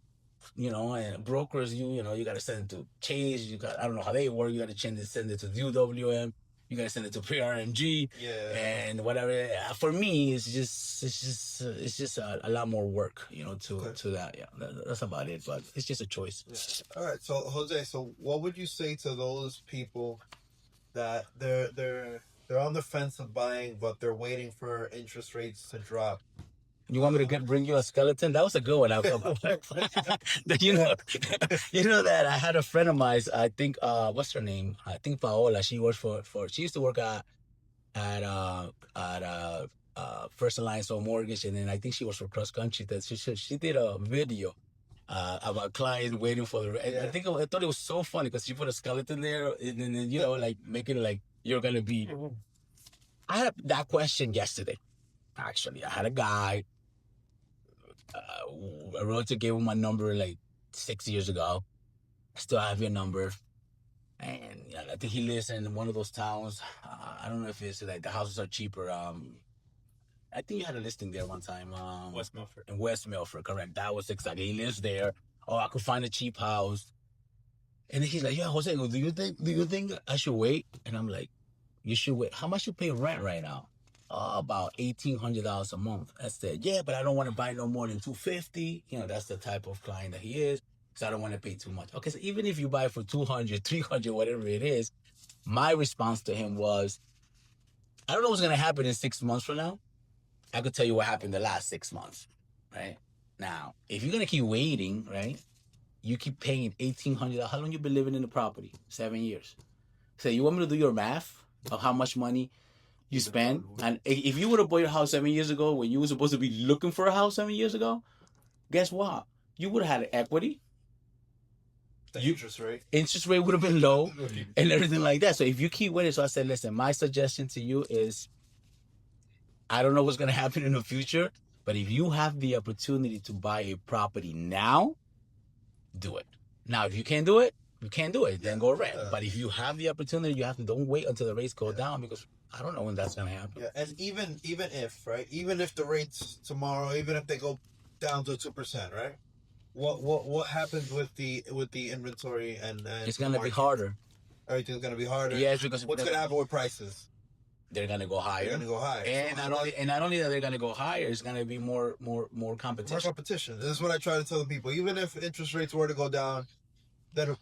and brokers, you got to send it to Chase. I don't know how they work. You got to send it to UWM. You gotta send it to PRMG, and whatever. For me, it's just a lot more work, to that. Yeah, that's about it. But it's just a choice. Yeah. All right. So Jose, what would you say to those people that they're on the fence of buying, but they're waiting for interest rates to drop? You want me to bring you a skeleton? That was a good one. you know that I had a friend of mine. I think what's her name? I think Paola. She works for. She used to work at First Alliance Home Mortgage, and then I think she was for Cross Country. That she did a video about clients waiting for the. Yeah. I thought it was so funny because she put a skeleton there, and then like making it like you're gonna be. I had that question yesterday. Actually, I had a guy. I wrote to give him my number like 6 years ago. I still have your number. And I think he lives in one of those towns. I don't know if it's like the houses are cheaper. I think you had a listing there one time. West Milford. In West Milford, correct. That was exactly. He lives there. Oh, I could find a cheap house. And then he's like, yeah, Jose, do you think I should wait? And I'm like, you should wait. How much you pay rent right now? about $1,800 a month. I said, yeah, but I don't want to buy no more than $250. That's the type of client that he is. So I don't want to pay too much. Okay, so even if you buy for $200, $300, whatever it is, my response to him was, I don't know what's gonna happen in 6 months from now. I could tell you what happened the last 6 months, right? Now, if you're gonna keep waiting, right? You keep paying $1,800. How long you been living in the property? 7 years. So you want me to do your math of how much money you spend? And if you would have bought your house 7 years ago when you were supposed to be looking for a house 7 years ago, guess what? You would have had equity. The interest rate would have been low and everything like that. So if you keep waiting, so I said, listen, my suggestion to you is, I don't know what's going to happen in the future, but if you have the opportunity to buy a property now, do it. Now, if you can't do it, you can't do it. Then go rent. But if you have the opportunity, you have to, don't wait until the rates go down, because I don't know when that's going to happen. Yeah, and even if, right, even if the rates tomorrow, even if they go down to 2%, right? What happens with the inventory and it's gonna be harder. Everything's gonna be harder. Yes, because what's gonna happen with prices? They're gonna go higher. They're gonna go higher. And not only that they're gonna go higher, it's gonna be more competition. More competition. This is what I try to tell the people. Even if interest rates were to go down, then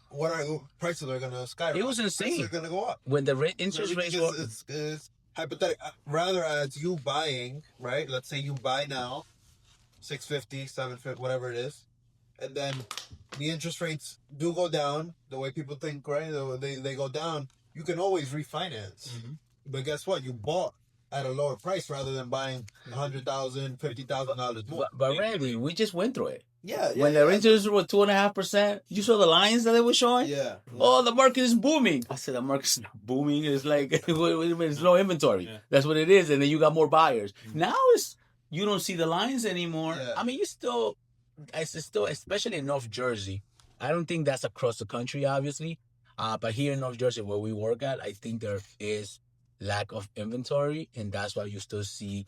prices are gonna skyrocket. It was insane. They're gonna go up when the interest rates were. It's hypothetical. Rather, as you buying, right? Let's say you buy now, 650, 750, whatever it is. And then the interest rates do go down the way people think, right? They go down. You can always refinance. Mm-hmm. But guess what? You bought at a lower price rather than buying $100,000, $50,000 more. But Randy, we just went through it. Yeah. When the interest were 2.5%, you saw the lines that they were showing? Yeah. Oh, the market is booming. I said, the market's not booming. It's like, it's low inventory. Yeah. That's what it is. And then you got more buyers. Mm-hmm. Now you don't see the lines anymore. Yeah. I mean, it's still, especially in North Jersey. I don't think that's across the country, obviously. But here in North Jersey, where we work at, I think there is lack of inventory. And that's why you still see,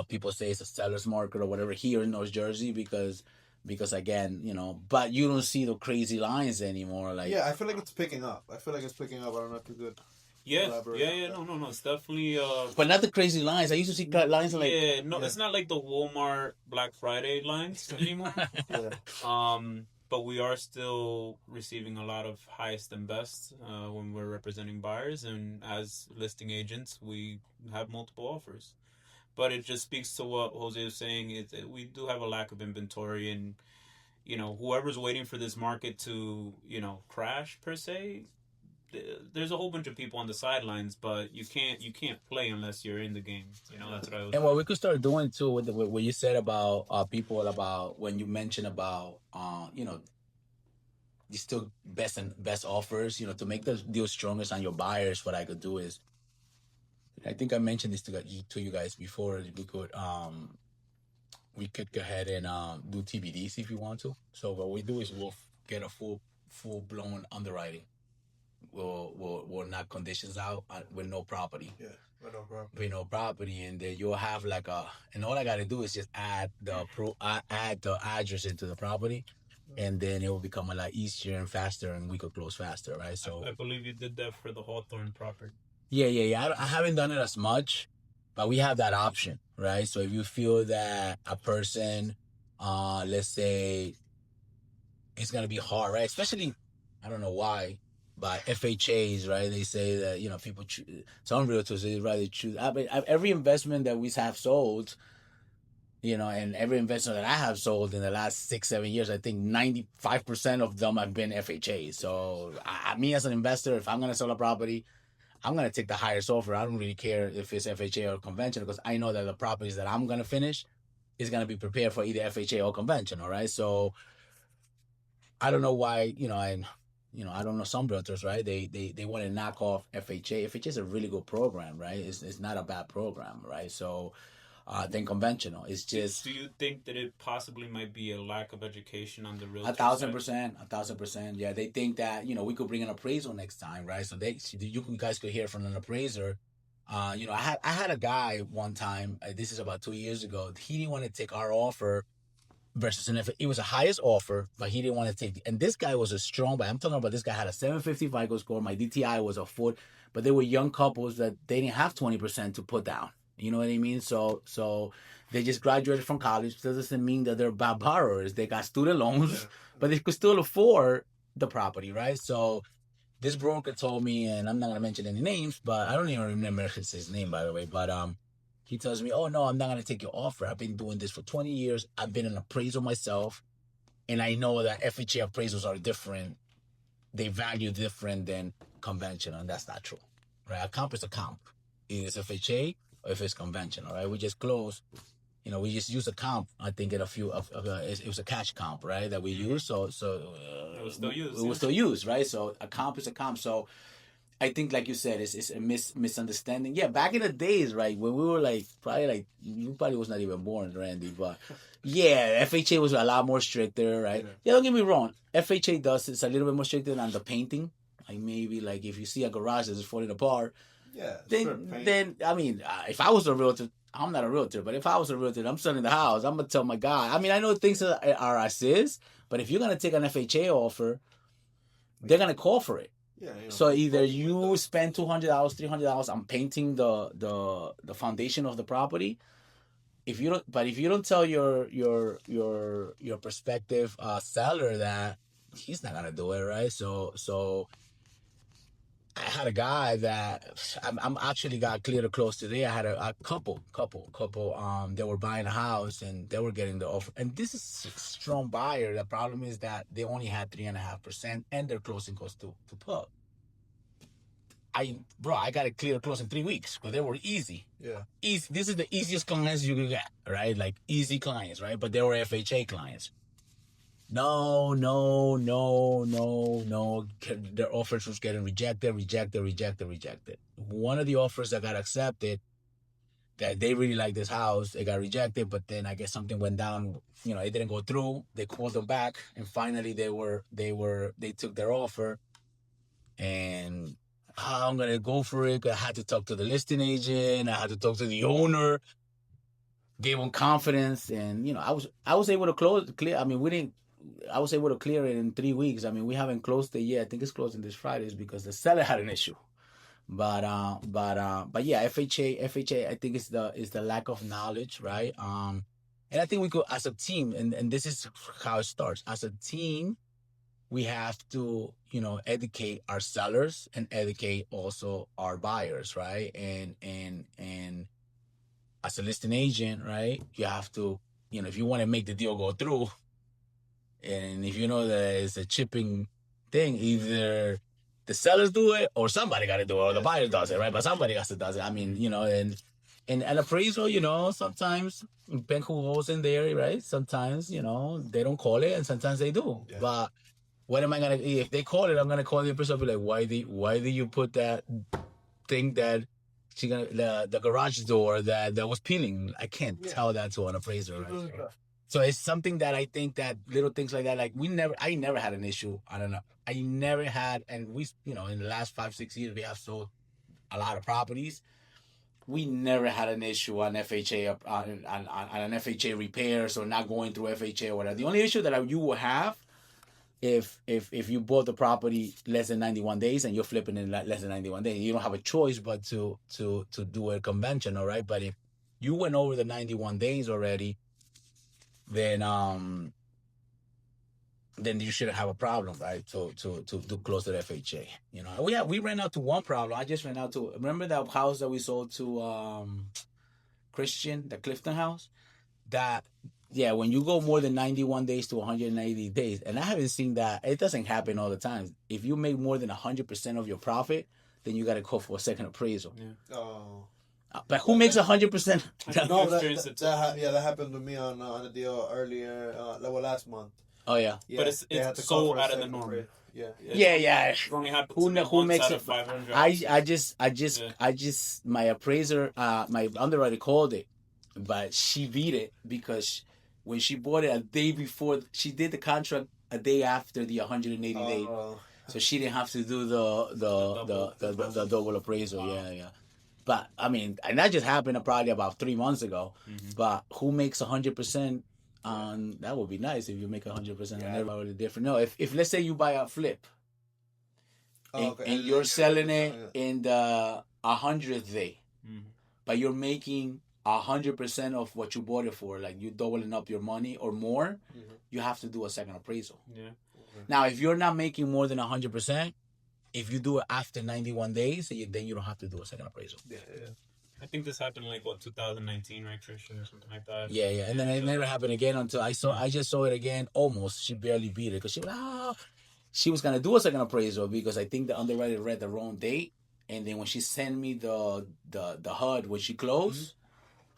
people say it's a seller's market or whatever here in North Jersey because again, but you don't see the crazy lines anymore. Like, yeah, I feel like it's picking up. I don't know if you could. Yeah, no, it's definitely. But not the crazy lines. I used to see lines like. Yeah, no, it's not like the Walmart Black Friday lines anymore. Yeah. But we are still receiving a lot of highest and best when we're representing buyers, and as listing agents, we have multiple offers. But it just speaks to what Jose was saying. We do have a lack of inventory, and whoever's waiting for this market to crash per se. There's a whole bunch of people on the sidelines, but you can't play unless you're in the game. That's what I was. And what we could start doing too, with what you said about people, about when you mentioned about you still best offers, to make the deal strongest on your buyers. What I could do is, I think I mentioned this to you guys before. We could go ahead and do TBDs if you want to. So what we do is we'll get a full blown underwriting. We'll knock conditions out with no property. Yeah, with no property. With no property, and then you'll have and all I got to do is just add the address into the property, and then it will become a lot easier and faster, and we could close faster, right? So I believe you did that for the Hawthorne property. Yeah. I haven't done it as much, but we have that option, right? So if you feel that a person, let's say, it's gonna be hard, right? Especially, I don't know why. By FHAs, right? They say that, people choose, some realtors, they rather choose. I mean, every investment that we have sold, and every investment that I have sold in the last 6-7 years, I think 95% of them have been FHAs. So me as an investor, if I'm going to sell a property, I'm going to take the highest offer. I don't really care if it's FHA or conventional, because I know that the properties that I'm going to finish is going to be prepared for either FHA or conventional, right? So I don't know why, I don't know, some realtors, right? They want to knock off FHA. FHA is a really good program, right? It's not a bad program, right? So then conventional, it's just. Do you think that it possibly might be a lack of education on the realtor? 1,000%. Yeah, they think that we could bring an appraisal next time, right? So you guys could hear from an appraiser. I had a guy one time. This is about 2 years ago. He didn't want to take our offer. Versus it was the highest offer, but he didn't want to take. And this guy was a strong buy. I'm talking about this guy had a 750 FICO score. My DTI was a 4, but they were young couples that they didn't have 20% to put down. You know what I mean? So they just graduated from college. That doesn't mean that they're bad borrowers. They got student loans, Yeah. but they could still afford the property, right? So this broker told me, and I'm not gonna mention any names, but I don't even remember his name, by the way. But he tells me, "Oh no, I'm not gonna take your offer. I've been doing this for 20 years. I've been an appraiser myself, and I know that FHA appraisals are different. They value different than conventional, and that's not true, right? A comp is a comp. It is FHA or if it's conventional, right? We just close. We just use a comp. I think in a few it was a cash comp, right? That we use. So It was still used. it was still used, right? So a comp is a comp. So I think, like you said, it's a misunderstanding. Yeah, back in the days, right, when we were like probably like you probably was not even born, Randy, but yeah, FHA was a lot more stricter, right? Yeah, don't get me wrong, FHA does it's a little bit more stricter than the painting. Like maybe like if you see a garage that's falling apart, Yeah. then I mean, if I was a realtor. I'm not a realtor, but if I was a realtor, I'm selling the house. I'm gonna tell my guy. I mean, I know things are as is, but if you're gonna take an FHA offer, they're gonna call for it. Yeah. So either you spend $200, $300 on painting the foundation of the property. If you don't tell your prospective seller that, he's not gonna do it, right? So I had a guy that I'm actually got clear to close today. I had a couple. They were buying a house and they were getting the offer. And this is a strong buyer. The problem is that they only had 3.5% and their closing costs to put. I got it clear to close in 3 weeks because they were easy. Yeah. Easy. This is the easiest clients you could get, right? Like easy clients, right? But they were FHA clients. No. Their offers was getting rejected. One of the offers that got accepted, that they really like this house, it got rejected, but then I guess something went down. It didn't go through. They called them back, and finally they took their offer, and I'm gonna go for it. I had to talk to the listing agent. I had to talk to the owner. Gave them confidence, and I was able to clear. I mean, we didn't. I was able to clear it in 3 weeks. I mean, we haven't closed it yet. I think it's closing this Friday because the seller had an issue. But yeah, FHA. I think it's the lack of knowledge, right? And I think we could, as a team, and this is how it starts. As a team, we have to educate our sellers and educate also our buyers, right? And as a listing agent, right, you have to, if you want to make the deal go through, and if you know that it's a chipping thing, either the sellers do it or somebody got to do it, or the buyer does it, right? But somebody has to do it. I mean, and an appraisal, sometimes depending who goes in there, right? Sometimes, they don't call it, and sometimes they do. Yeah. But what am I gonna? If they call it, I'm gonna call the appraiser. I'll be like, why do you put that thing that the garage door that was peeling? I can't tell that to an appraiser, right? So it's something that I think that little things like that, like I never had an issue. I don't know. I never had, and we, in the last 5-6 years, we have sold a lot of properties. We never had an issue on FHA, on an FHA repairs or not going through FHA or whatever. The only issue that you will have if you bought the property less than 91 days and you're flipping in less than 91 days, you don't have a choice but to do a conventional, right? But if you went over the 91 days already, then you shouldn't have a problem, right? To close the FHA. We ran out to one problem. I just ran out to, remember that house that we sold to Christian, the Clifton house? When you go more than 91 days to 180 days, and I haven't seen that, it doesn't happen all the time. If you make more than 100% of your profit, then you got to call for a second appraisal. Yeah. Oh. But who makes 100%? No, that happened to me on a deal earlier, last month. Oh yeah. But it's so out of the norm. Yeah. Who makes it? 500. I just my appraiser, my underwriter called it, but she beat it because when she bought it a day before, she did the contract a day after the 180 days, so she didn't have to do the double appraisal. Wow. Yeah. But I mean, and that just happened probably about 3 months ago. Mm-hmm. But who makes 100%? That would be nice if you make 100% on everybody different. No, if let's say you buy a flip, and you're selling it in the 100th day, but you're making 100% of what you bought it for, like you doubling up your money or more, you have to do a second appraisal. Yeah. Now, if you're not making more than 100%, if you do it after 91 days, then you don't have to do a second appraisal. Yeah. I think this happened like 2019, right, Christian, or something like that. Yeah, and then it never happened again until I just saw it again. Almost, she barely beat it because she was gonna do a second appraisal because I think the underwriter read the wrong date, and then when she sent me the HUD when she closed,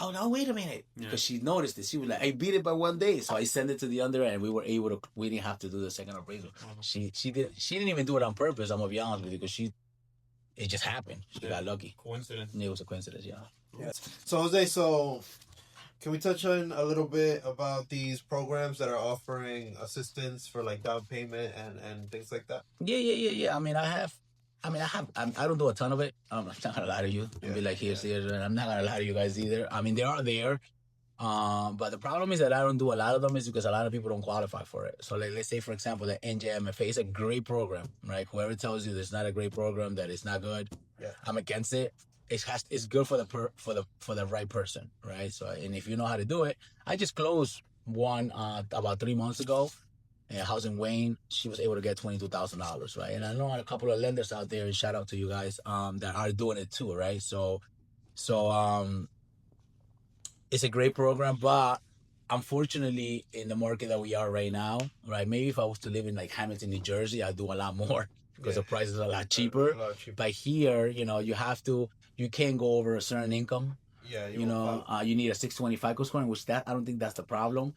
oh no, wait a minute, because she noticed it. She was like, I beat it by 1 day, so I sent it to the underwriter, and we didn't have to do the second appraisal. She didn't even do it on purpose. I'm gonna be honest with you, because it just happened. She got lucky. Coincidence. It was a coincidence, yeah. So Jose, can we touch on a little bit about these programs that are offering assistance for like down payment and things like that? Yeah. I don't do a ton of it. I'm not gonna lie to you. And be like, here's here, and I'm not gonna lie to you guys either. I mean, they are there. But the problem is that I don't do a lot of them is because a lot of people don't qualify for it. So let's say, for example, the NJMFA is a great program, right? Whoever tells you there's not a great program, that it's not good, I'm against it. It's good for the right person, right? So, and if you know how to do it, I just closed one about 3 months ago. A house in Wayne, she was able to get $22,000, right? And I know a couple of lenders out there, and shout out to you guys, that are doing it too, right? So it's a great program, but unfortunately, in the market that we are right now, right? Maybe if I was to live in like Hamilton, New Jersey, I'd do a lot more because the price is a lot cheaper. But here, you can't go over a certain income. Yeah, you need a 620 FICO score, which I don't think that's the problem.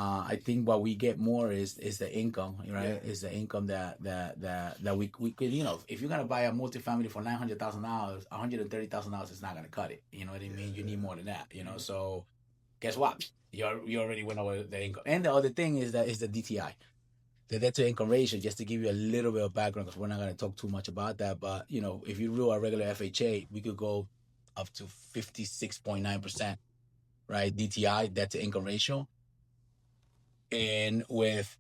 I think what we get more is the income, right? Is the income that we could, if you're gonna buy a multifamily for $900,000, $130,000 is not gonna cut it. You know what I mean? You need more than that. So guess what? You already went over the income. And the other thing is the DTI, the debt to income ratio. Just to give you a little bit of background, because we're not gonna talk too much about that. But if you do a regular FHA, we could go up to 56.9%, right? DTI, debt to income ratio. And with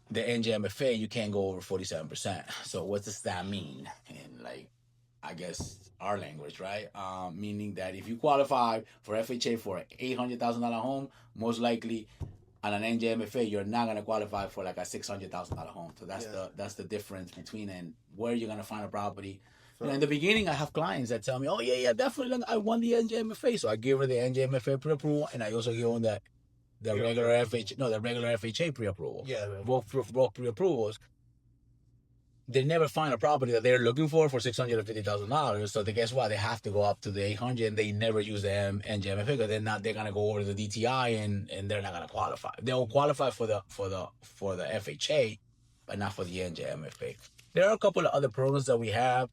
the NJMFA, you can't go over 47%. So what does that mean? In I guess our language, right? Meaning that if you qualify for FHA for an $800,000 home, most likely on an NJMFA, you're not gonna qualify for like a $600,000 home. So that's the difference between and where you're gonna find a property. In the beginning, I have clients that tell me, "Oh yeah, definitely, I want the NJMFA." So I give her the NJMFA pre-approval, and I also give them the regular FHA pre-approval. Yeah. Both pre-approvals. They never find a property that they're looking for $650,000. So guess what? They have to go up to the 800, and they never use the NJMFA because they're gonna go over the DTI and they're not gonna qualify. They'll qualify for the FHA, but not for the NJMFA. There are a couple of other programs that we have.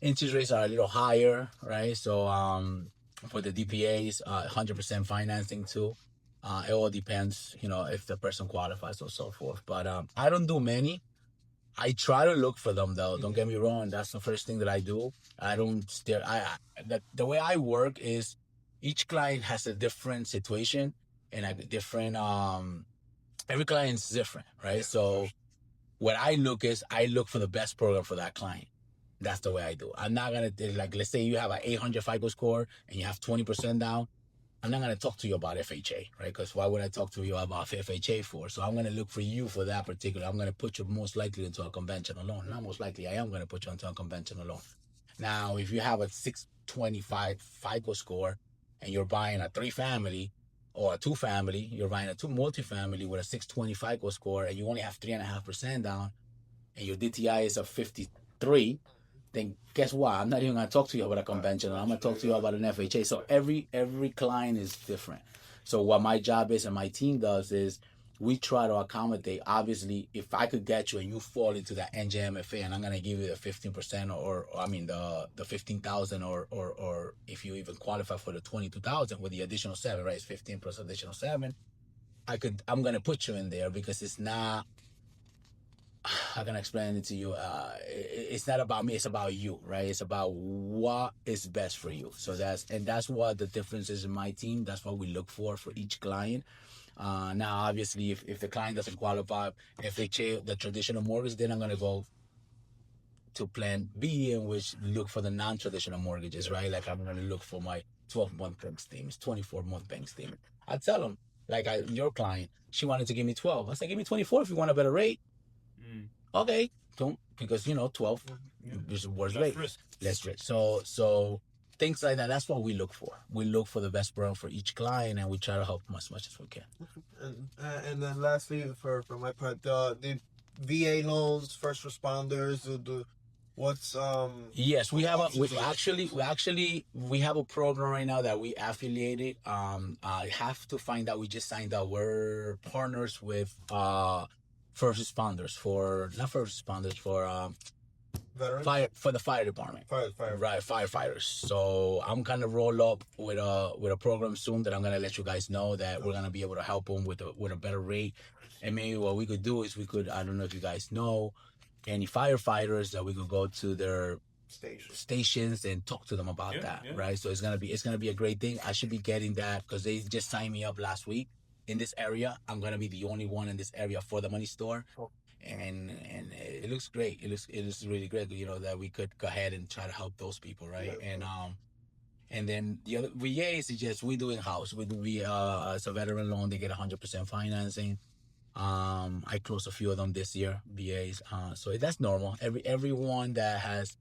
Interest rates are a little higher, right? So for the DPAs, 100% financing too. It all depends, if the person qualifies or so forth. But I don't do many. I try to look for them though. Don't get me wrong. That's the first thing that I do. I don't stare. The way I work is each client has a different situation and a different. Every client is different, right? Yeah, so what I look for the best program for that client. That's the way I do. I'm not gonna let's say you have an 800 FICO score and you have 20% down. I'm not going to talk to you about FHA, right? Because why would I talk to you about FHA for? So I'm going to look for you for that particular. I'm going to put you most likely into a conventional loan. Not most likely, I am going to put you into a conventional loan. Now, if you have a 625 FICO score and you're buying a 3-family or a 2-family, you're buying a 2 multifamily with a 620 FICO score and you only have 3.5% down and your DTI is a 53, then guess what? I'm not even going to talk to you about a conventional. I'm going to talk to you about an FHA. So every client is different. So what my job is and my team does is we try to accommodate. Obviously, if I could get you and you fall into that NJMFA and I'm going to give you the 15% or the 15,000 or if you even qualify for the 22,000 with the additional 7, right? It's 15 plus additional 7. I'm going to put you in there because it's not. How can I explain it to you? It's not about me. It's about you, right? It's about what is best for you. So that's what the difference is in my team. That's what we look for each client. Now, obviously, if the client doesn't qualify, if they change the traditional mortgage, then I'm going to go to plan B, in which look for the non-traditional mortgages, right? Like I'm going to look for my 12-month bank statements, 24-month bank statement. I tell them, like your client, she wanted to give me 12. I said, give me 24 if you want a better rate. Okay, don't, because 12 is worse rate. Less risk. So things like that. That's what we look for. We look for the best program for each client, and we try to help them as much as we can. And then lastly, for my part, the VA loans, first responders, what's Yes, we have we have a program right now that we affiliated. I have to find out. We just signed out. We're partners with first responders for veterans? for the fire department. Fire. Right, firefighters. So I'm gonna roll up with a program soon that I'm gonna let you guys know that we're gonna be able to help them with a better rate. And maybe what we could do is I don't know if you guys know any firefighters that we could go to their stations and talk to them about that. Yeah. Right. So it's gonna be a great thing. I should be getting that because they just signed me up last week in this area. I'm gonna be the only one in this area for the money store. And it looks great. It looks really great. That we could go ahead and try to help those people, right? Yeah. And then the other VAs is just we do in house. We do as a veteran loan, they get 100% financing. I closed a few of them this year, VAs. So that's normal. Everyone that's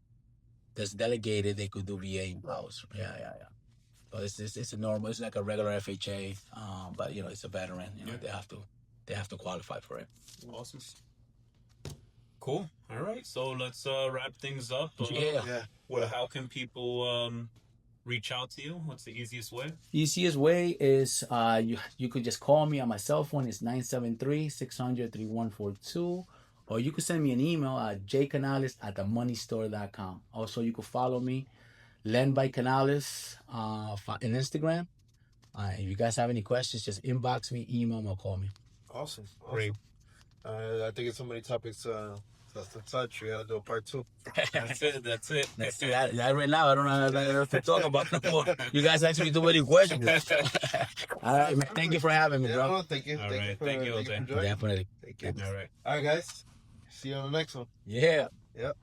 delegated, they could do VA in house. Yeah. So it's a normal. It's like a regular FHA, but it's a veteran. They have to qualify for it. Awesome. Cool. All right. So let's wrap things up. Well, how can people reach out to you? What's the easiest way? Easiest way is you could just call me on my cell phone. It's 973-600-3142. Or you could send me an email at jcanales@themoneystore.com. Also, you could follow me, Len by Canales, on Instagram. If you guys have any questions, just inbox me, email me, or call me. Awesome. Great. I think it's so many topics to touch. We gotta do a part 2. That's it. That right now, I don't know what to talk about no more. You guys asked me too many questions. All right, man. Thank you for having me, bro. No, thank you. Thank you, Jose. Definitely. Thank you. All right. All right, guys. See you on the next one. Yeah. Yep.